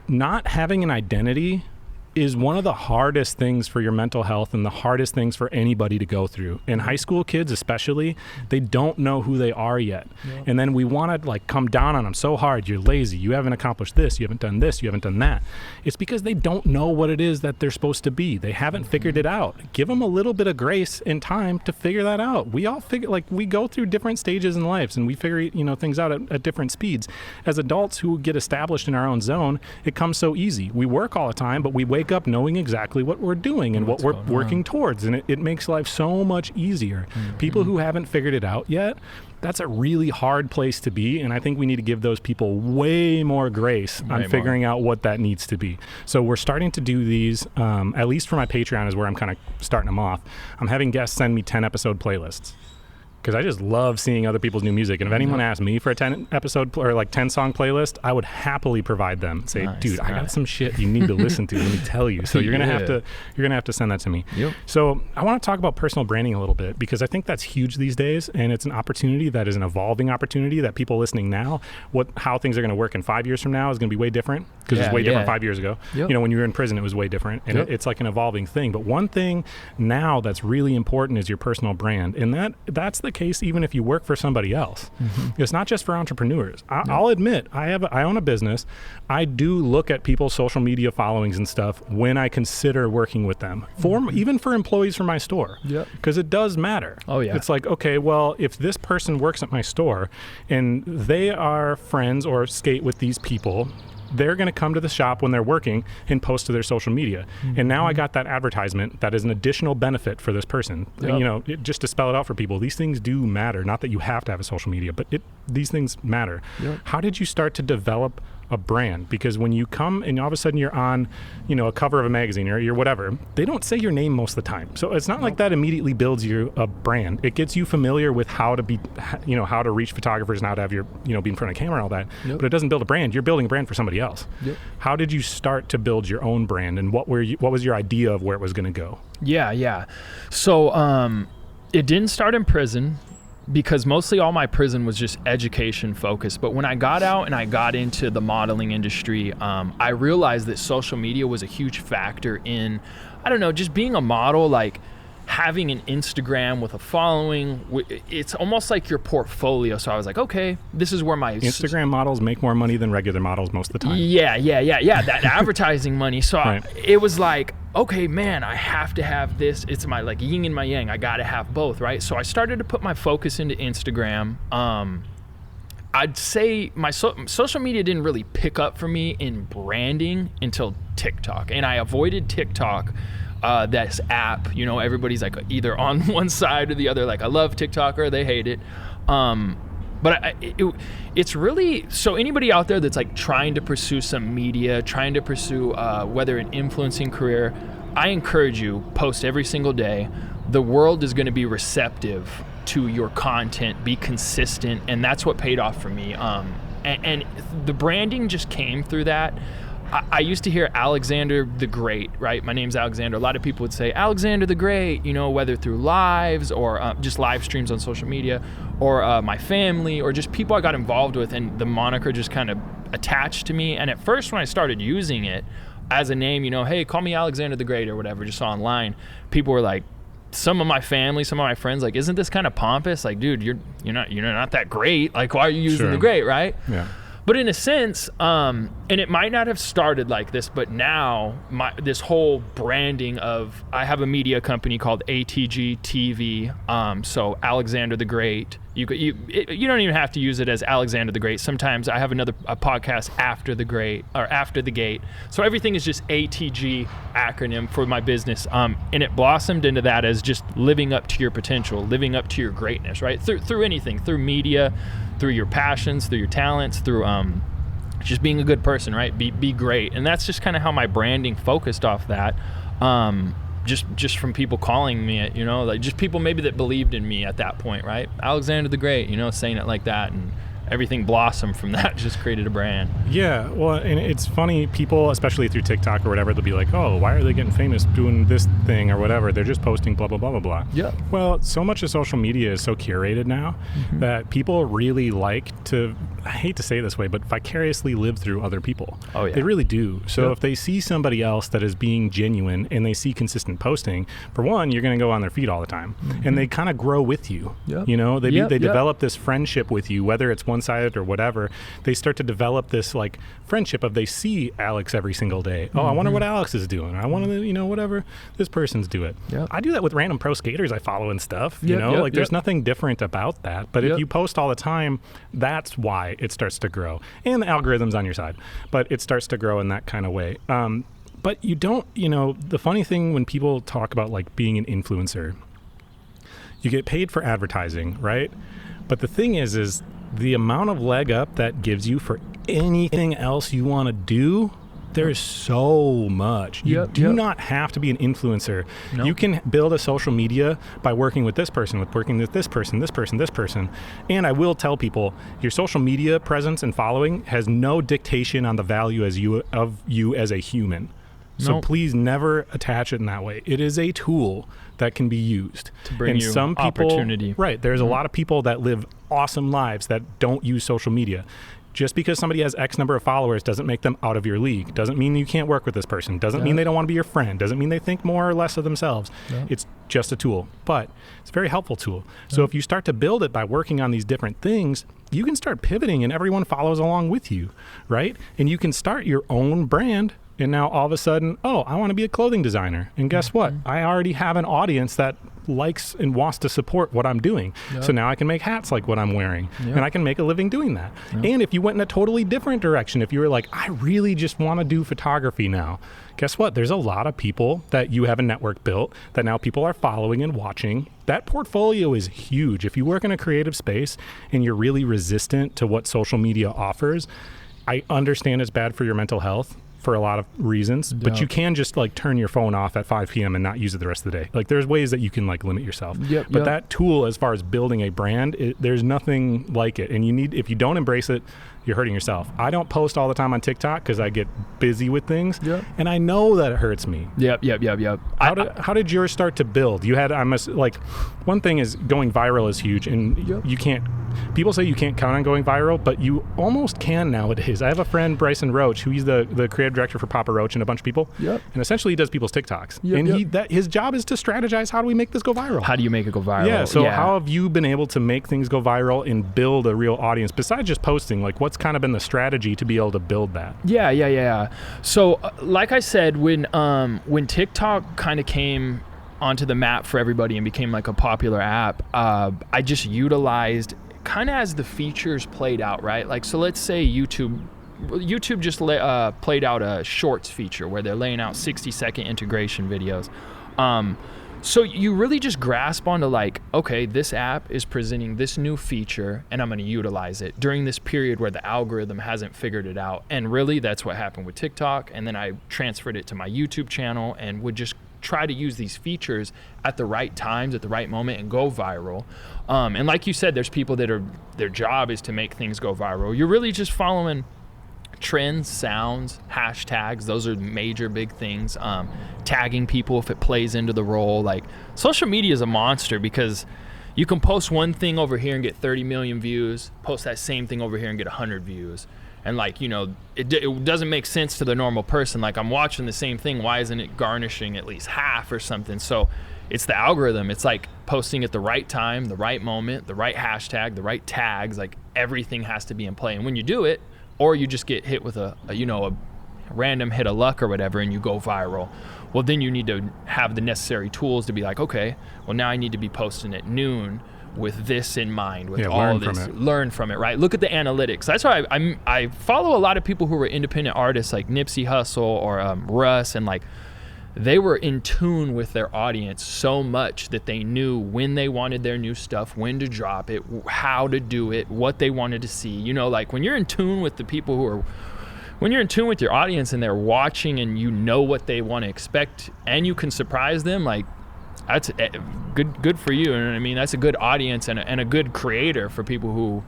not having an identity is one of the hardest things for your mental health and the hardest things for anybody to go through. And high school kids especially, they don't know who they are yet. Yep. And then we want to like come down on them so hard. You're lazy. You haven't accomplished this. You haven't done this. You haven't done that. It's because they don't know what it is that they're supposed to be. They haven't figured it out. Give them a little bit of grace and time to figure that out. We all we go through different stages in lives and we figure, things out at different speeds. As adults who get established in our own zone, it comes so easy. We work all the time, but we wake up knowing exactly what we're doing and what we're working towards, and it makes life so much easier. People who haven't figured it out yet, that's a really hard place to be, and I think we need to give those people way more grace on figuring out what that needs to be. So we're starting to do these, at least for my Patreon is where I'm kind of starting them off. I'm having guests send me 10-episode playlists, because I just love seeing other people's new music. And if anyone asked me for a 10-episode or like 10-song playlist, I would happily provide them. Say, dude, I got some shit you need to listen to. Let me tell you. So you're gonna have to send that to me. Yep. So I want to talk about personal branding a little bit, because I think that's huge these days, and it's an opportunity that is an evolving opportunity that people listening now, how things are going to work in 5 years from now is going to be way different, because it's way different 5 years ago. Yep. When you were in prison, it was way different, and it's like an evolving thing. But one thing now that's really important is your personal brand, and that's the case even if you work for somebody else. It's not just for entrepreneurs. I'll admit, I own a business. I do look at people's social media followings and stuff when I consider working with them, even for employees from my store, because it does matter. Oh yeah. It's like, okay, well, if this person works at my store and they are friends or skate with these people, they're going to come to the shop when they're working and post to their social media. And now I got that advertisement that is an additional benefit for this person. Just to spell it out for people, these things do matter. Not that you have to have a social media, but these things matter. How did you start to develop a brand? Because when you come and all of a sudden you're on, a cover of a magazine or you're whatever, they don't say your name most of the time. So it's not like that immediately builds you a brand. It gets you familiar with how to be, how to reach photographers and how to have your, be in front of a camera and all that. But it doesn't build a brand. You're building a brand for somebody else. How did you start to build your own brand, and what was your idea of where it was going to go? Yeah. So it didn't start in prison, because mostly all my prison was just education focused. But when I got out and I got into the modeling industry, I realized that social media was a huge factor in, just being a model, like having an Instagram with a following. It's almost like your portfolio. So I was like, okay, this is where my Instagram models make more money than regular models most of the time. Yeah. That advertising money. So it was like, okay, man, I have to have this. It's my like yin and my yang. I got to have both, right? So I started to put my focus into Instagram. I'd say my social media didn't really pick up for me in branding until TikTok. And I avoided TikTok, this app. Everybody's like either on one side or the other. Like, I love TikTok or they hate it. But it's really, so anybody out there that's like trying to pursue some media, trying to pursue whether an influencing career, I encourage you, post every single day. The world is going to be receptive to your content, be consistent, and that's what paid off for me. And the branding just came through that. I used to hear Alexander the Great, right? My name's Alexander. A lot of people would say Alexander the Great, whether through lives or just live streams on social media, or my family, or just people I got involved with, and the moniker just kind of attached to me. And at first when I started using it as a name, hey, call me Alexander the Great or whatever, just online, people were like, some of my family, some of my friends, like, isn't this kind of pompous? Like, dude, you're not that great. Like, why are you using the Great, right? Yeah. But in a sense, and it might not have started like this, but now this whole branding of, I have a media company called ATG TV. So Alexander the Great. You don't even have to use it as Alexander the Great. Sometimes I have a podcast after the Great or after the Gate. So everything is just ATG acronym for my business. And it blossomed into that as just living up to your potential, living up to your greatness, right? Through anything, through media, through your passions, through your talents, through just being a good person, right? Be great. And that's just kind of how my branding focused off that. Just from people calling me it, like just people maybe that believed in me at that point, right? Alexander the Great, saying it like that, and everything blossomed from that, just created a brand. Yeah, well, and it's funny, people, especially through TikTok or whatever, they'll be like, oh, why are they getting famous doing this thing or whatever? They're just posting blah, blah, blah, blah, blah. Yeah. Well, so much of social media is so curated now that people really like to, I hate to say it this way, but vicariously live through other people. Oh, yeah. They really do. So if they see somebody else that is being genuine and they see consistent posting, for one, you're going to go on their feed all the time. And they kind of grow with you. Yep. They develop this friendship with you, whether it's one-sided or whatever. They start to develop this like friendship of, they see Alex every single day. Oh, I wonder what Alex is doing. I want to, whatever this person's doing. Yep. I do that with random pro skaters I follow and stuff. There's nothing different about that. But if you post all the time, that's why it starts to grow. And the algorithm's on your side. But it starts to grow in that kind of way. But you don't, the funny thing when people talk about like being an influencer, you get paid for advertising, right? But the thing is the amount of leg up that gives you for anything else you want to do, there's so much. You do not have to be an influencer. Nope. You can build a social media by working with this person, this person. And I will tell people, your social media presence and following has no dictation on the value of you as a human. So please never attach it in that way. It is a tool that can be used to bring you some people, opportunity. Right. There's a lot of people that live awesome lives that don't use social media. Just because somebody has X number of followers doesn't make them out of your league. Doesn't mean you can't work with this person. Doesn't mean they don't want to be your friend. Doesn't mean they think more or less of themselves. It's just a tool, but it's a very helpful tool. So if you start to build it by working on these different things, you can start pivoting and everyone follows along with you, right? And you can start your own brand. And now all of a sudden, oh, I want to be a clothing designer. And guess what? I already have an audience that likes and wants to support what I'm doing. So now I can make hats like what I'm wearing. And I can make a living doing that. And if you went in a totally different direction, if you were like, I really just want to do photography now, guess what? There's a lot of people that you have a network built that now people are following and watching. That portfolio is huge. If you work in a creative space and you're really resistant to what social media offers, I understand it's bad for your mental health for a lot of reasons, but you can just like turn your phone off at 5 p.m. and not use it the rest of the day. Like there's ways that you can like limit yourself. But that tool, as far as building a brand, there's nothing like it. And if you don't embrace it, you're hurting yourself. I don't post all the time on TikTok because I get busy with things, and I know that it hurts me. How did yours start to build? You had, one thing is going viral is huge, and you can't. People say you can't count on going viral, but you almost can nowadays. I have a friend, Bryson Roach, who he's the creative director for Papa Roach and a bunch of people, and essentially he does people's TikToks. And his job is to strategize, how do we make this go viral? How do you make it go viral? So how have you been able to make things go viral and build a real audience besides just posting? Like what's kind of been the strategy to be able to build that? So like I said, when TikTok kind of came onto the map for everybody and became like a popular app, I just utilized kind of as the features played out, right? Like, so let's say YouTube just played out a shorts feature where they're laying out 60-second integration videos. So you really just grasp onto like, okay, this app is presenting this new feature and I'm going to utilize it during this period where the algorithm hasn't figured it out. And really that's what happened with TikTok. And then I transferred it to my YouTube channel and would just try to use these features at the right times, at the right moment, and go viral. And like you said, there's people that their job is to make things go viral. You're really just following trends, sounds, hashtags, those are major big things. Tagging people if it plays into the role. Like, social media is a monster because you can post one thing over here and get 30 million views, post that same thing over here and get 100 views. And like, you know, it doesn't make sense to the normal person. Like, I'm watching the same thing, why isn't it garnishing at least half or something? So it's the algorithm. It's like posting at the right time, the right moment, the right hashtag, the right tags. Like, everything has to be in play. And when you do it, or you just get hit with a random hit of luck or whatever and you go viral, well, then you need to have the necessary tools to be like, okay, well, now I need to be posting at noon with this in mind, with all this. Learn from it, right? Look at the analytics. That's why I follow a lot of people who are independent artists like Nipsey Hussle or Russ, and like, they were in tune with their audience so much that they knew when they wanted their new stuff, when to drop it, how to do it, what they wanted to see. You know, like, when you're in tune with the people when you're in tune with your audience and they're watching and you know what they want to expect and you can surprise them, like, that's good for you. You know what I mean? That's a good audience and a good creator for people who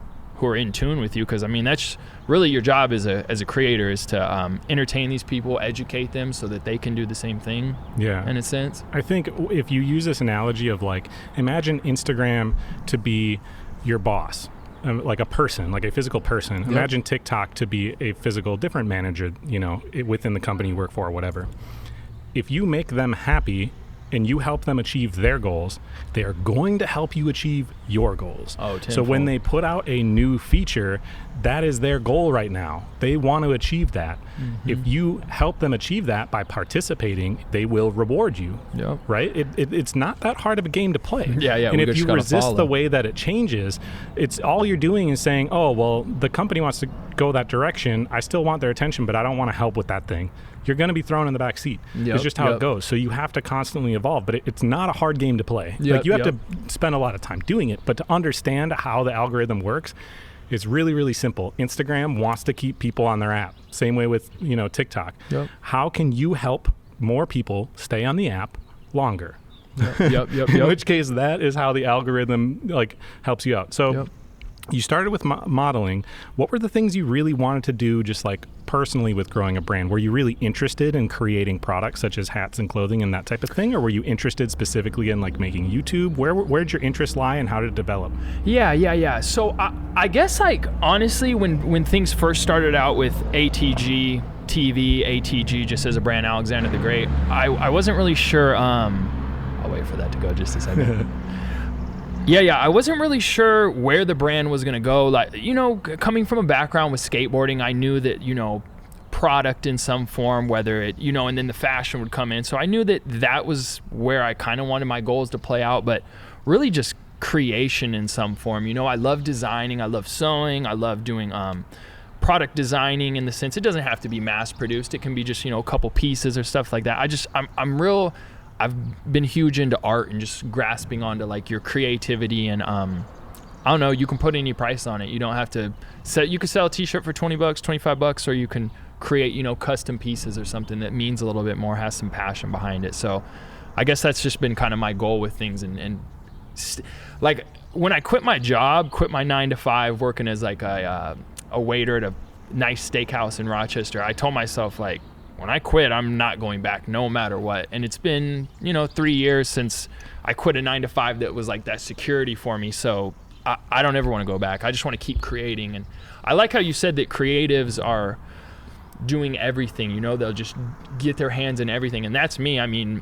are in tune with you, because I mean, that's really your job as a creator, is to entertain these people, educate them so that they can do the same thing. Yeah, in a sense. I think if you use this analogy of, like, imagine Instagram to be your boss, like a person, like a physical person. Yep. Imagine TikTok to be a physical different manager, you know, within the company you work for or whatever. If you make them happy and you help them achieve their goals, they are going to help you achieve your goals. So when they put out a new feature, that is their goal right now. They want to achieve that. Mm-hmm. If you help them achieve that by participating, they will reward you. Yep. Right? It's not that hard of a game to play. Yeah. And if you resist the way that it changes, it's all you're doing is saying, oh, well, the company wants to go that direction. I still want their attention, but I don't want to help with that thing. You're going to be thrown in the back seat. Yep, it's just how it goes. So you have to constantly evolve, but it's not a hard game to play. Like, you have to spend a lot of time doing it, but to understand how the algorithm works, it's really, really simple. Instagram wants to keep people on their app. Same way with, you know, TikTok. Yep. How can you help more people stay on the app longer? Yep. In which case, that is how the algorithm, like, helps you out. So you started with modeling. What were the things you really wanted to do, just like personally, with growing a brand? Were you really interested in creating products such as hats and clothing and that type of thing? Or were you interested specifically in, like, making YouTube? Where did your interest lie and how did it develop? Yeah. So I guess, like, honestly, when things first started out with ATG TV, ATG just as a brand, Alexander the Great, I wasn't really sure. I'll wait for that to go just a second. Yeah, I wasn't really sure where the brand was going to go. Like, you know, coming from a background with skateboarding, I knew that, you know, product in some form, whether it, you know, and then the fashion would come in. So I knew that was where I kind of wanted my goals to play out, but really just creation in some form. You know, I love designing, I love sewing, I love doing product designing, in the sense it doesn't have to be mass produced. It can be just, you know, a couple pieces or stuff like that. I've been huge into art and just grasping onto, like, your creativity, and I don't know, you can put any price on it. You don't have to you can sell a t-shirt for $20, $25, or you can create, you know, custom pieces or something that means a little bit more, has some passion behind it. So I guess that's just been kind of my goal with things. Like, when I quit my 9-to-5 working as like a waiter at a nice steakhouse in Rochester, I told myself, like, when I quit, I'm not going back no matter what. And it's been, you know, 3 years since I quit a 9-to-5 that was like that security for me. So I don't ever want to go back. I just want to keep creating. And I like how you said that creatives are doing everything, you know, they'll just get their hands in everything. And that's me. I mean,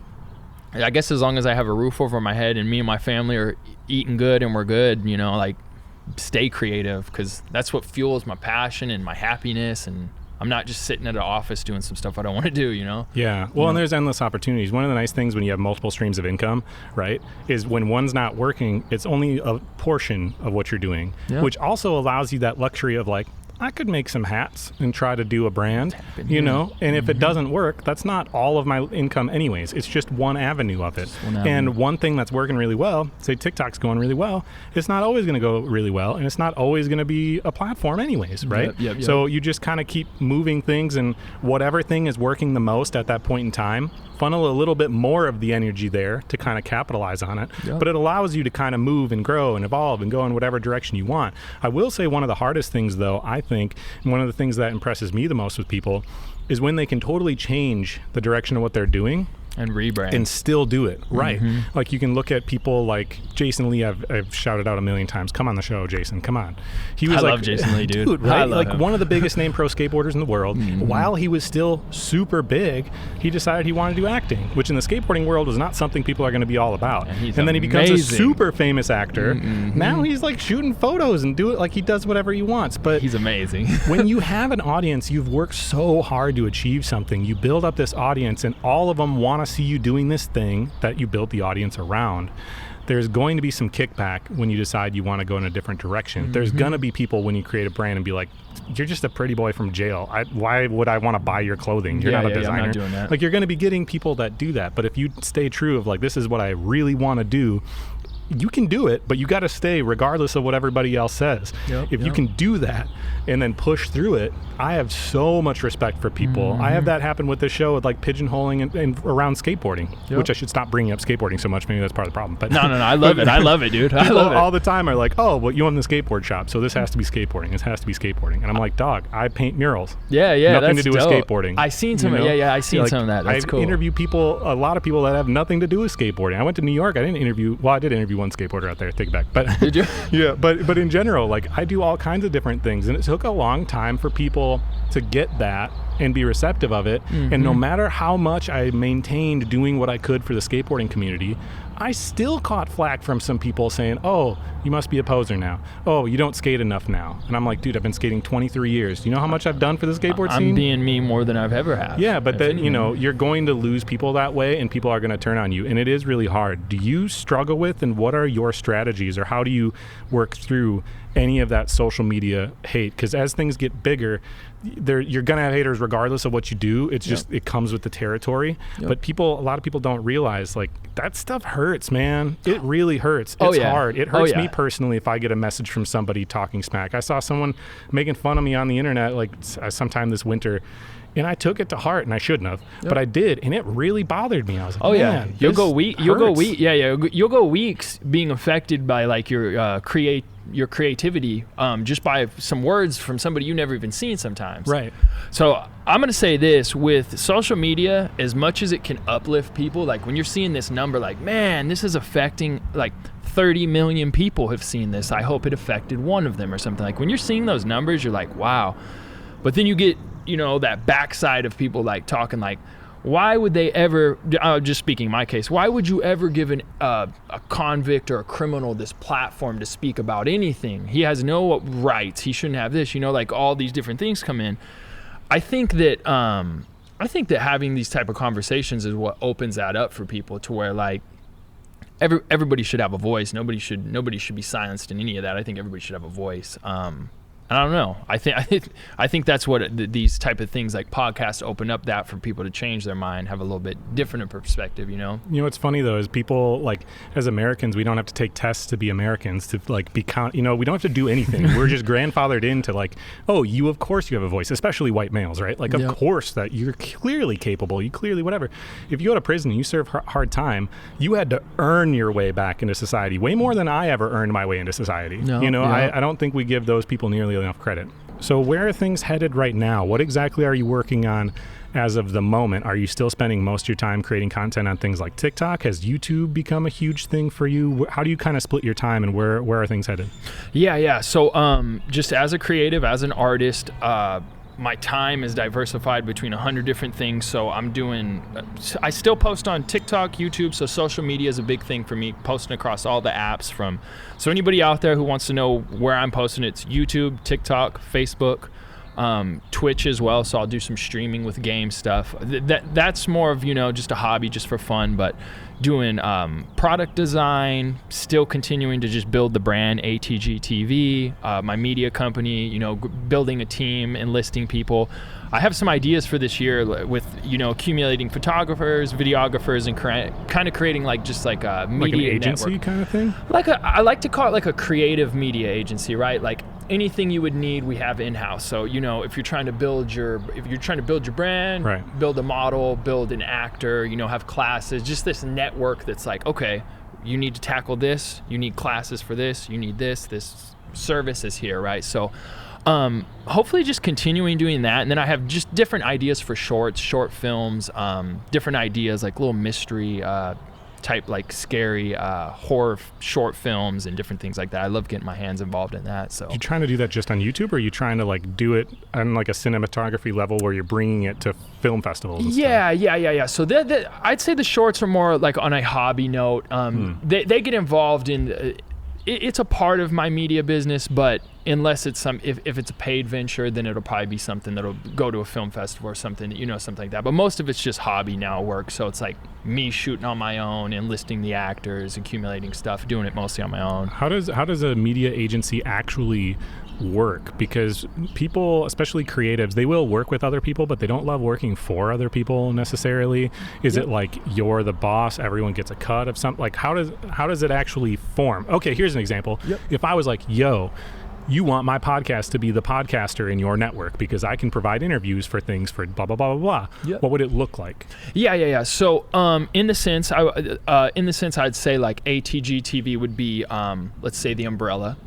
I guess as long as I have a roof over my head and me and my family are eating good and we're good, you know, like, stay creative, because that's what fuels my passion and my happiness. And I'm not just sitting at an office doing some stuff I don't want to do, you know? Yeah. Well, and there's endless opportunities. One of the nice things when you have multiple streams of income, right, is when one's not working, it's only a portion of what you're doing, which also allows you that luxury of, like, I could make some hats and try to do a brand, you know, and if it doesn't work, that's not all of my income anyways. It's just one avenue of it. And one thing that's working really well, say TikTok's going really well, it's not always going to go really well, and it's not always going to be a platform anyways, right? So you just kind of keep moving things, and whatever thing is working the most at that point in time, funnel a little bit more of the energy there to kind of capitalize on it. Yep. But it allows you to kind of move and grow and evolve and go in whatever direction you want. I will say one of the hardest things, though, I think, and one of the things that impresses me the most with people is when they can totally change the direction of what they're doing and rebrand and still do it right. Like you can look at people like Jason Lee. I've shouted out a million times. Come on the show, Jason. Come on. He was I love Jason Lee, dude. Right? I love like him. one of the biggest name pro skateboarders in the world. While he was still super big, he decided he wanted to do acting, which in the skateboarding world was not something people are going to be all about. And then he becomes a super famous actor. Now he's like shooting photos and do it like he does whatever he wants. But he's amazing. when you have an audience, you've worked so hard to achieve something. You build up this audience, and all of them want to see you doing this thing that you built the audience around. There's going to be some kickback when you decide you want to go in a different direction. There's going to be people when you create a brand and be like, you're just a pretty boy from jail. Why would I want to buy your clothing? You're not a designer. I'm not doing that. Like, you're going to be getting people that do that. But if you stay true of like, this is what I really want to do, you can do it, but you got to stay regardless of what everybody else says. If you can do that and then push through it, I have so much respect for people. I have that happen with this show with like pigeonholing and around skateboarding, which I should stop bringing up skateboarding so much. Maybe that's part of the problem. But no, I love it. I love it, dude. I love it. All the time are like, oh, well, you own the skateboard shop, so this has to be skateboarding. This has to be skateboarding. And I'm like, dog, I paint murals. Yeah, nothing that's to do dope. with skateboarding. I seen some. I seen like, some of that. That's I cool. interview people, a lot of people that have nothing to do with skateboarding. I went to New York. I did interview one skateboarder out there. Take it back. But did you? Yeah, but in general, like I do all kinds of different things, and it took a long time for people to get that and be receptive of it. And no matter how much I maintained doing what I could for the skateboarding community, I still caught flack from some people saying, oh, you must be a poser now. Oh, you don't skate enough now. And I'm like, dude, I've been skating 23 years. Do you know how much I've done for the skateboard scene? I'm being me more than I've ever have. Yeah, but then, you're going to lose people that way, and people are going to turn on you. And it is really hard. Do you struggle with, and what are your strategies, or how do you work through any of that social media hate? Because as things get bigger, you're going to have haters regardless of what you do. It's just, it comes with the territory. But a lot of people don't realize, like, that stuff hurts, man. It really hurts. It's hard. It hurts me personally if I get a message from somebody talking smack. I saw someone making fun of me on the internet like sometime this winter, and I took it to heart, and I shouldn't have, but I did, and it really bothered me. I was like, man, you'll go weeks being affected by like your creativity, just by some words from somebody you never even seen sometimes. Right. So I'm going to say this, with social media, as much as it can uplift people, like when you're seeing this number, like, man, this is affecting like 30 million people have seen this. I hope it affected one of them or something. Like when you're seeing those numbers, you're like, wow. But then you get, that backside of people like talking like, why would they ever, just speaking in my case, why would you ever give a convict or a criminal this platform to speak about anything? He has no rights. He shouldn't have this, like all these different things come in. I think that having these type of conversations is what opens that up for people to where like everybody should have a voice. Nobody should be silenced in any of that. I think everybody should have a voice. I don't know. I think that's what these type of things like podcasts open up that for people to change their mind, have a little bit different of perspective, what's funny though is people, like, as Americans, we don't have to take tests to be Americans, to like be we don't have to do anything. We're just grandfathered into like, oh, of course you have a voice, especially white males, right? Like, of course that you're clearly capable, you clearly whatever. If you go to prison and you serve hard time, you had to earn your way back into society way more than I ever earned my way into society. I don't think we give those people nearly enough credit. So where are things headed right now? What exactly are you working on as of the moment? Are you still spending most of your time creating content on things like TikTok? Has YouTube become a huge thing for you? How do you kind of split your time, and where are things headed? Yeah. So just as a creative, as an artist, my time is diversified between 100 different things. So I still post on TikTok, YouTube. So social media is a big thing for me, posting across all the apps so anybody out there who wants to know where I'm posting, it's YouTube, TikTok, Facebook, Twitch as well. So I'll do some streaming with game stuff. That's more of, just a hobby, just for fun, but doing product design, still continuing to just build the brand, ATG TV, my media company, building a team, enlisting people. I have some ideas for this year with, accumulating photographers, videographers, and kind of creating like a media like an agency network. Kind of thing? I like to call it like a creative media agency, right? Like anything you would need, we have in-house. So, if you're trying to build your brand, right. build a model, build an actor, have classes, just this network that's like, okay, you need to tackle this, you need classes for this, you need this service is here, right? So hopefully just continuing doing that. And then I have just different ideas for short films, different ideas like little mystery type, like scary horror short films and different things like that. I love getting my hands involved in that. So you trying to do that just on YouTube, or are you trying to like do it on like a cinematography level where you're bringing it to film festivals and stuff? Yeah. So I'd say the shorts are more like on a hobby note. They get involved in it's a part of my media business, but unless it's if it's a paid venture, then it'll probably be something that'll go to a film festival or something, something like that. But most of it's just hobby now work. So it's like me shooting on my own, enlisting the actors, accumulating stuff, doing it mostly on my own. How does a media agency actually work? Because people, especially creatives, they will work with other people, but they don't love working for other people necessarily. Is it like you're the boss, everyone gets a cut of something? Like how does it actually form? Okay, here's an example. If I was like, yo, you want my podcast to be the podcaster in your network because I can provide interviews for things for blah, blah, blah, blah, blah. What would it look like? Yeah. So in the sense I'd say like ATG TV would be, let's say the umbrella.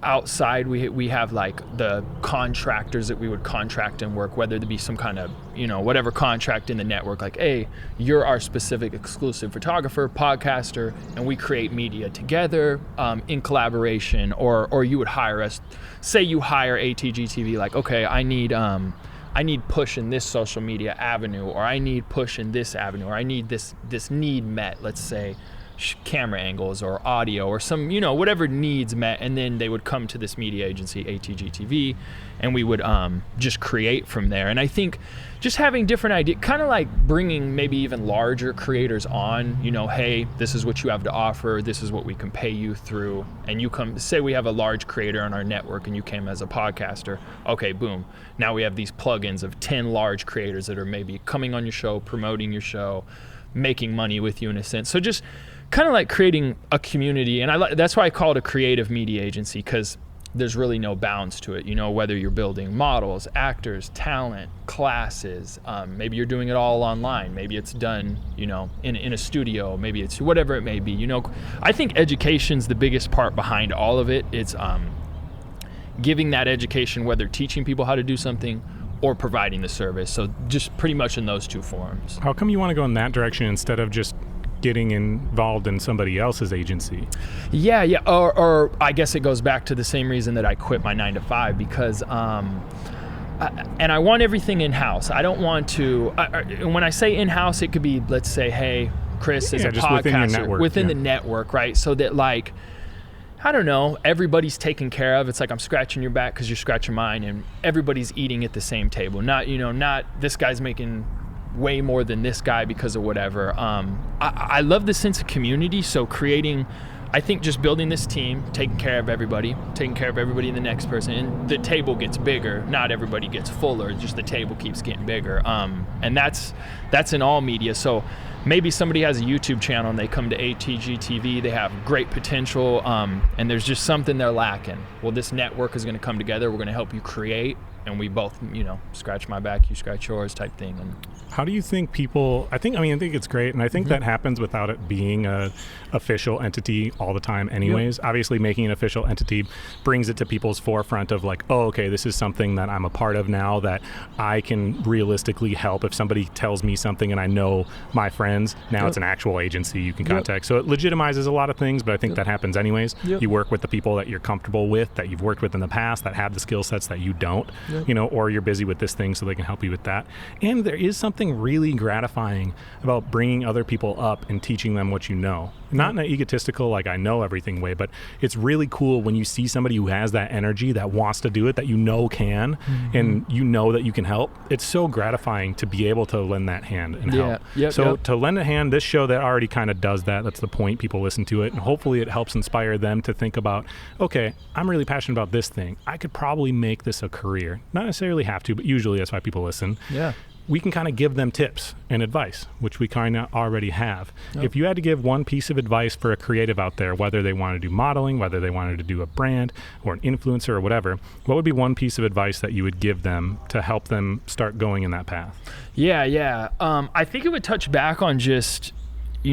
Outside, we have like the contractors that we would contract and work, whether there be some kind of, whatever contract in the network, like, hey, you're our specific exclusive photographer, podcaster, and we create media together in collaboration, or you would hire us. Say you hire ATG TV, like, okay, I need push in this social media avenue, or I need push in this avenue, or I need this need met, let's say, camera angles or audio or some, whatever needs met, and then they would come to this media agency, ATG TV, and we would just create from there. And I think just having different ideas, kind of like bringing maybe even larger creators on, hey, this is what you have to offer, this is what we can pay you through, and you come, say we have a large creator on our network and you came as a podcaster, okay, boom, now we have these plugins of 10 large creators that are maybe coming on your show, promoting your show, making money with you in a sense. So just kind of like creating a community, and that's why I call it a creative media agency, because there's really no bounds to it. Whether you're building models, actors, talent, classes, maybe you're doing it all online, maybe it's done, in a studio, maybe it's whatever it may be. I think education's the biggest part behind all of it. It's giving that education, whether teaching people how to do something or providing the service. So just pretty much in those two forms. How come you want to go in that direction instead of just getting involved in somebody else's agency? Yeah. Or I guess it goes back to the same reason that I quit my 9-to-5, because and I want everything in-house. I don't want to, and when I say in-house, it could be, let's say, hey, Chris is a podcaster within the network, right? So that, like, I don't know, everybody's taken care of. It's like I'm scratching your back because you're scratching mine, and everybody's eating at the same table. Not this guy's making way more than this guy because of whatever. I love the sense of community. So creating, I think just building this team, taking care of everybody and the next person, and the table gets bigger. Not everybody gets fuller, just the table keeps getting bigger. And that's in all media. So maybe somebody has a YouTube channel and they come to ATG TV, they have great potential, and there's just something they're lacking. Well, this network is going to come together. We're going to help you create, and we both, scratch my back, you scratch yours type thing. And how do you think people, I think it's great, and I think that happens without it being a official entity all the time anyways. Obviously, making an official entity brings it to people's forefront of like, oh, okay, this is something that I'm a part of now that I can realistically help. If somebody tells me something and I know my friends, now it's an actual agency you can contact. So it legitimizes a lot of things, but I think that happens anyways. You work with the people that you're comfortable with, that you've worked with in the past, that have the skill sets that you don't, or you're busy with this thing so they can help you with that. And there is something really gratifying about bringing other people up and teaching them what you know. Not in an egotistical, like I know everything way, but it's really cool when you see somebody who has that energy, that wants to do it, that can, and that you can help. It's so gratifying to be able to lend that hand and help. To lend a hand, this show that already kind of does that. That's the point. People listen to it, and hopefully it helps inspire them to think about, okay, I'm really passionate about this thing. I could probably make this a career. Not necessarily have to, but usually that's why people listen. we can kind of give them tips and advice, which we kind of already have. Yep. If you had to give one piece of advice for a creative out there, whether they want to do modeling, whether they wanted to do a brand or an influencer or whatever, what would be one piece of advice that you would give them to help them start going in that path? Yeah. I think it would touch back on just, be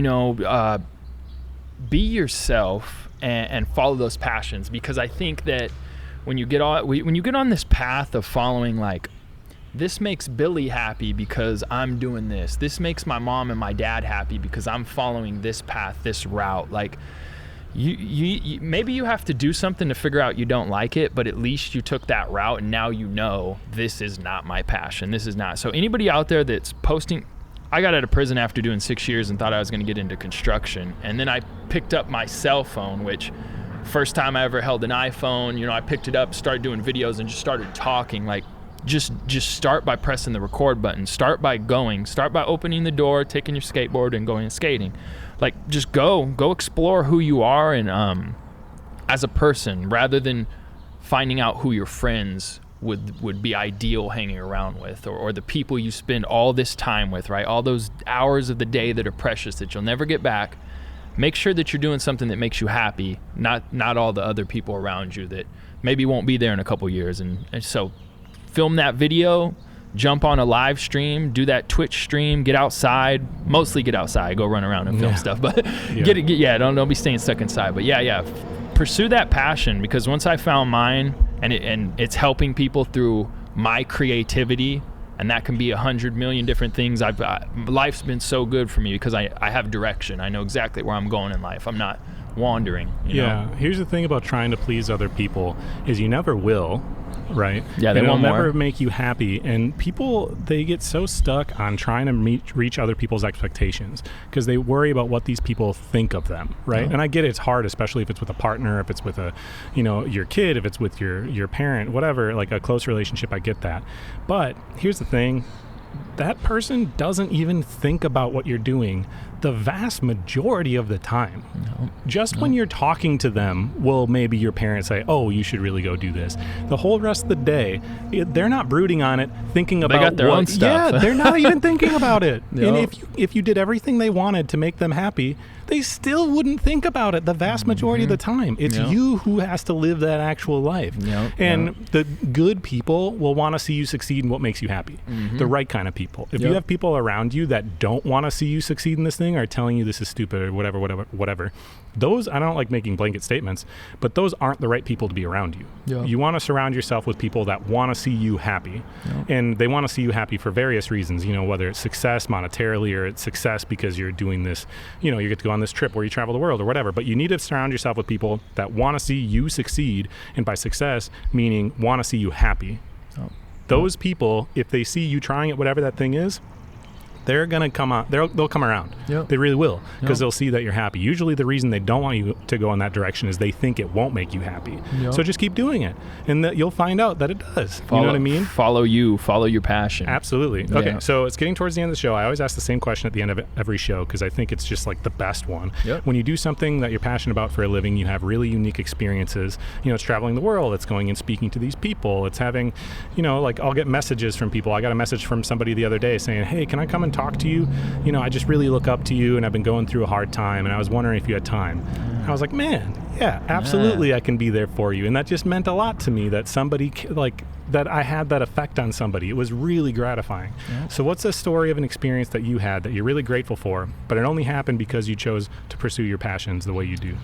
yourself and follow those passions, because I think that when you get on this path of following, like, this makes Billy happy because I'm doing this. This makes my mom and my dad happy because I'm following this path, this route. Like, you maybe you have to do something to figure out you don't like it, but at least you took that route and now you know this is not my passion. This is not. So anybody out there that's posting, I got out of prison after doing 6 years and thought I was going to get into construction. And then I picked up my cell phone, which first time I ever held an iPhone, I picked it up, started doing videos and just started talking. Like, just start by pressing the record button. Start by opening the door, taking your skateboard and going and skating. Like, just go explore who you are and as a person, rather than finding out who your friends would be ideal hanging around with, or the people you spend all this time with, right? All those hours of the day that are precious that you'll never get back. Make sure that you're doing something that makes you happy, not all the other people around you that maybe won't be there in a couple years. And so film that video, jump on a live stream, do that Twitch stream, get outside, mostly get outside, go run around and film stuff, but don't be staying stuck inside. But pursue that passion, because once I found mine and it's helping people through my creativity, and that can be 100 million different things. Life's been so good for me because I have direction. I know exactly where I'm going in life. I'm not wandering. You know? Here's the thing about trying to please other people is you never will, right? Yeah, they will want never more. make you happy. And people, they get so stuck on trying to reach other people's expectations because they worry about what these people think of them, right? Oh. And I get it's hard, especially if it's with a partner, if it's with your kid, if it's with your parent, whatever, like a close relationship. I get that. But here's the thing. That person doesn't even think about what you're doing the vast majority of the time. When you're talking to them, will maybe your parents say, oh, you should really go do this. The whole rest of the day, they're not brooding on it, thinking about they got their own stuff. Yeah, they're not even thinking about it. Yep. And if you did everything they wanted to make them happy, they still wouldn't think about it the vast majority of the time. It's you who has to live that actual life. The good people will want to see you succeed in what makes you happy. The right kind of people. If you have people around you that don't want to see you succeed in this thing, are telling you this is stupid or whatever, those, I don't like making blanket statements, but those aren't the right people to be around you. You want to surround yourself with people that want to see you happy. And they want to see you happy for various reasons, whether it's success monetarily or it's success because you're doing this, you get to go on this trip where you travel the world or whatever. But you need to surround yourself with people that want to see you succeed. And by success, meaning want to see you happy. Those people, if they see you trying at whatever that thing is, they're going to come out. They'll come around. They really will, because they'll see that you're happy. Usually the reason they don't want you to go in that direction is they think it won't make you happy. So just keep doing it, and you'll find out that it does. You know what I mean? Follow your passion. Absolutely. Okay, so it's getting towards the end of the show. I always ask the same question at the end of every show because I think it's just like the best one. When you do something that you're passionate about for a living, you have really unique experiences. It's traveling the world. It's going and speaking to these people. It's having, like I'll get messages from people. I got a message from somebody the other day saying, hey, can I come and talk to you? I just really look up to you and I've been going through a hard time and I was wondering if you had time. I was like, man, yeah, absolutely. I can be there for you. And that just meant a lot to me that somebody that I had that effect on somebody. It was really gratifying. So what's a story of an experience that you had that you're really grateful for, but it only happened because you chose to pursue your passions the way you do?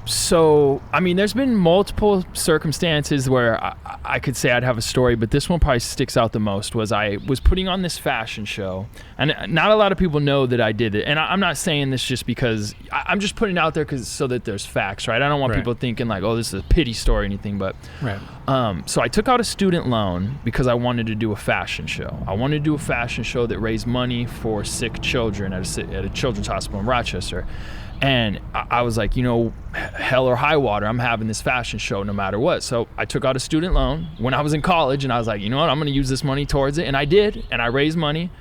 So, there's been multiple circumstances where I could say I'd have a story, but this one probably sticks out the most. Was I was putting on this fashion show, and not a lot of people know that I did it. And I'm not saying this just because I'm just putting it out there so that there's facts, right? I don't want people thinking like, oh, this is a pity story or anything, but so I took out a student loan because I wanted to do a fashion show. I wanted to do a fashion show that raised money for sick children at a children's hospital in Rochester. And I was like, hell or high water, I'm having this fashion show no matter what. So I took out a student loan when I was in college, and I was like, you know what, I'm going to use this money towards it. And I did, and I raised money,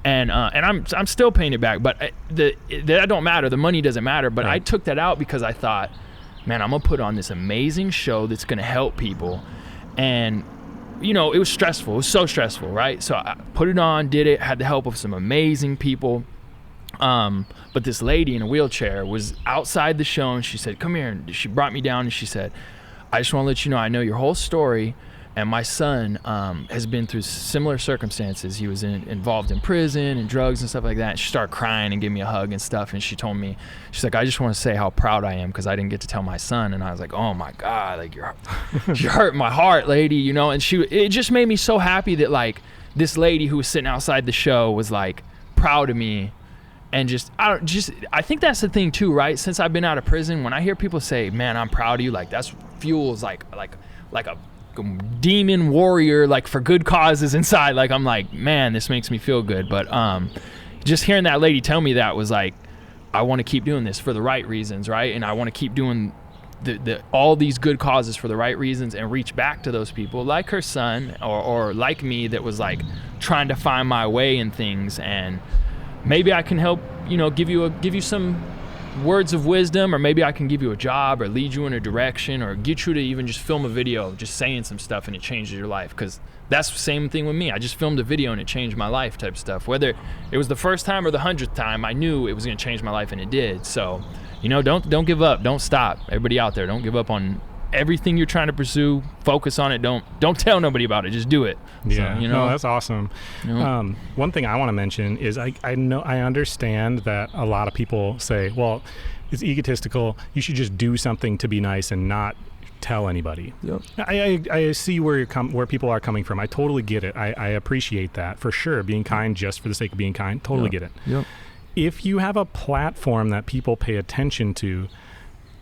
and I'm still paying it back. But that don't matter. The money doesn't matter. But I took that out because I thought, man, I'm going to put on this amazing show that's going to help people. And you know, it was stressful. It was so stressful, right? So I put it on, did it, had the help of some amazing people. But this lady in a wheelchair was outside the show, and she said, come here. And she brought me down, and she said, I just want to let you know, I know your whole story, and my son has been through similar circumstances. He was involved in prison and drugs and stuff like that. And she started crying and gave me a hug and stuff, and she told me, she's like, I just want to say how proud I am because I didn't get to tell my son. And I was like, oh my God, like you're hurting my heart, lady, you know. And it just made me so happy that like this lady who was sitting outside the show was like proud of me. And I think that's the thing too, right? Since I've been out of prison, when I hear people say, man, I'm proud of you, like that's fuels like a demon warrior, like for good causes inside. Like I'm like, man, this makes me feel good. But just hearing that lady tell me that was like, I want to keep doing this for the right reasons, right? And I want to keep doing all these good causes for the right reasons and reach back to those people like her son or like me that was like trying to find my way in things. And maybe I can help, you know, give you some words of wisdom, or maybe I can give you a job or lead you in a direction or get you to even just film a video just saying some stuff and it changes your life. Because that's the same thing with me. I just filmed a video and it changed my life type stuff. Whether it was the first time or the 100th time, I knew it was going to change my life, and it did. So, you know, don't give up. Don't stop. Everybody out there, don't give up on everything you're trying to pursue. Focus on it. Don't tell nobody about it. Just do it. Yeah, so, you know, no, that's awesome. You know? One thing I want to mention is I understand that a lot of people say, well, it's egotistical. You should just do something to be nice and not tell anybody. Yep. I see where people are coming from. I totally get it. I appreciate that for sure. Being kind just for the sake of being kind. Totally get it. Yep. If you have a platform that people pay attention to,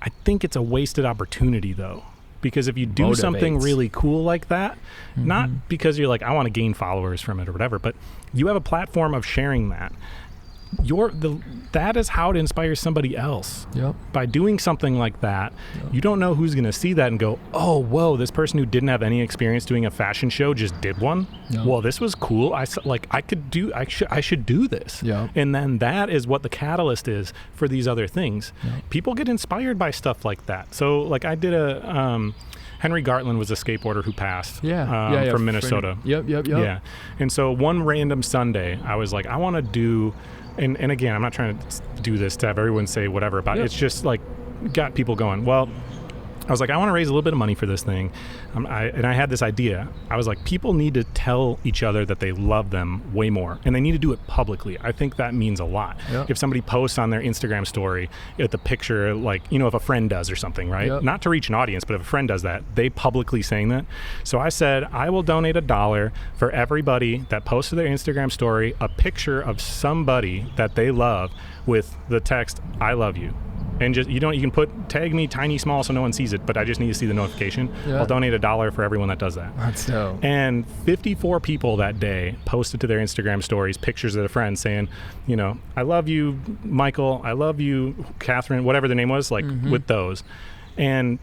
I think it's a wasted opportunity though. Because if you do something really cool like that, not because you're like, I want to gain followers from it or whatever, but you have a platform of sharing that. That is how it inspires somebody else. Yep. By doing something like that, you don't know who's going to see that and go, oh, whoa, this person who didn't have any experience doing a fashion show just did one. Yep. Well, this was cool. I should do this. Yep. And then that is what the catalyst is for these other things. Yep. People get inspired by stuff like that. So like I did Henry Gartland was a skateboarder who passed from Minnesota. Yep. Yeah. And so one random Sunday, I was like, I want to do, and again, I'm not trying to do this to have everyone say whatever about it. It's just like got people going. Well, I was like, I want to raise a little bit of money for this thing. And I had this idea. I was like, people need to tell each other that they love them way more. And they need to do it publicly. I think that means a lot. Yep. If somebody posts on their Instagram story at the picture, like, you know, if a friend does or something, right? Yep. Not to reach an audience, but if a friend does that, they publicly saying that. So I said, I will donate $1 for everybody that posts to their Instagram story a picture of somebody that they love with the text, I love you. And just you can tag me tiny small so no one sees it, but I just need to see the notification. Yeah. I'll donate $1 for everyone that does that. That's dope. And 54 people that day posted to their Instagram stories pictures of their friends saying, you know, I love you, Michael. I love you, Catherine. Whatever the name was, like with those, and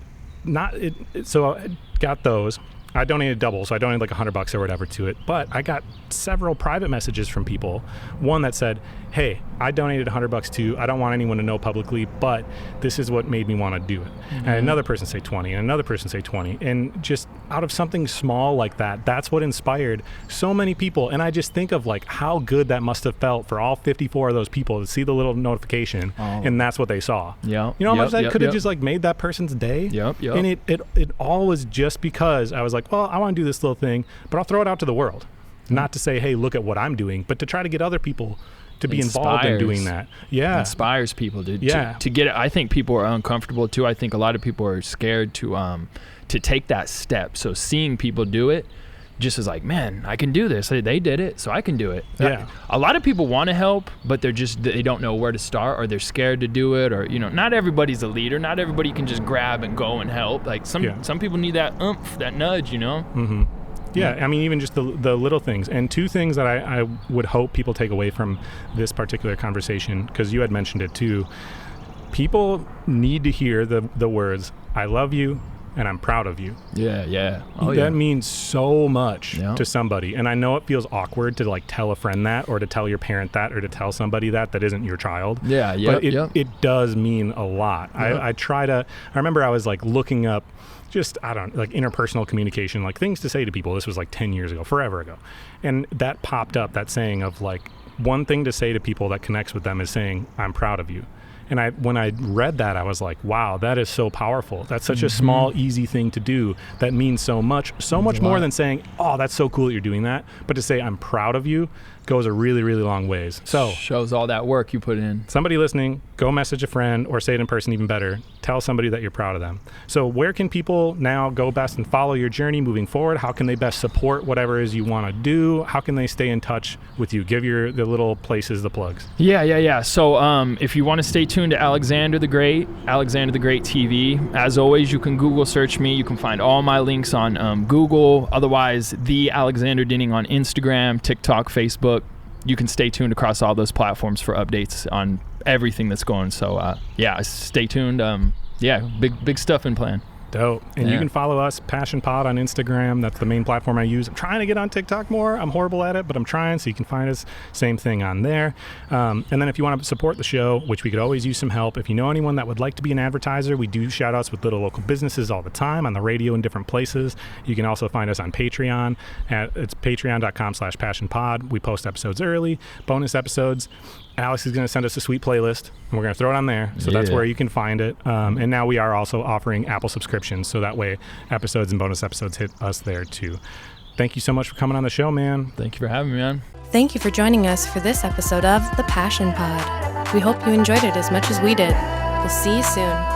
so I got those. I donated double, so I donated like $100 or whatever to it. But I got several private messages from people. One that said, hey, I donated $100 too. I don't want anyone to know publicly, but this is what made me want to do it. And another person say 20, and another person say 20. And just out of something small like that, that's what inspired so many people. And I just think of like how good that must have felt for all 54 of those people to see the little notification, and that's what they saw. Yeah. You know how much that could have just like made that person's day? Yep. And it all was just because I was like, well, I want to do this little thing, but I'll throw it out to the world. Not to say, hey, look at what I'm doing, but to try to get other people to be involved in doing that. Yeah. Inspires people to get it. I think people are uncomfortable too. I think a lot of people are scared to take that step. So seeing people do it just is like, man, I can do this. They did it, so I can do it. Yeah. A lot of people want to help, but they don't know where to start, or they're scared to do it, or, you know, not everybody's a leader. Not everybody can just grab and go and help. Like some people need that oomph, that nudge, you know? Mm-hmm. Yeah, I mean, even just the little things. And two things that I would hope people take away from this particular conversation, because you had mentioned it too. People need to hear the words, I love you, and I'm proud of you. Yeah. Oh, That means so much Yeah. to somebody. And I know it feels awkward to like tell a friend that, or to tell your parent that, or to tell somebody that isn't your child. Yeah. But it does mean a lot. Yeah. I remember I was like looking up just, like interpersonal communication, like things to say to people. This was like 10 years ago, forever ago. And that popped up, that saying of like, one thing to say to people that connects with them is saying, I'm proud of you. And when I read that, I was like, wow, that is so powerful. That's such a small, easy thing to do that means so much more than saying, oh, that's so cool that you're doing that. But to say, I'm proud of you goes a really, really long ways. So shows all that work you put in. Somebody listening, go message a friend or say it in person, even better. Tell somebody that you're proud of them. So where can people now go best and follow your journey moving forward? How can they best support whatever it is you want to do? How can they stay in touch with you? Give the little places, the plugs. Yeah. So if you want to stay tuned to Alexander the Great TV, as always, you can Google search me. You can find all my links on Google. Otherwise, The Alexander Dinning on Instagram, TikTok, Facebook. You can stay tuned across all those platforms for updates on everything that's going. So stay tuned. Big stuff in plan. Dope. And you can follow us, Passion Pod, on Instagram. That's the main platform I use. I'm trying to get on TikTok more. I'm horrible at it, but I'm trying, so you can find us. Same thing on there. And then if you want to support the show, which we could always use some help, if you know anyone that would like to be an advertiser, we do shout outs with little local businesses all the time on the radio in different places. You can also find us on Patreon. It's patreon.com/passionpod. We post episodes early, bonus episodes. Alex is going to send us a sweet playlist, and we're going to throw it on there. So that's where you can find it. And now we are also offering Apple subscriptions, so that way episodes and bonus episodes hit us there too. Thank you so much for coming on the show, man. Thank you for having me, man. Thank you for joining us for this episode of The Passion Pod. We hope you enjoyed it as much as we did. We'll see you soon.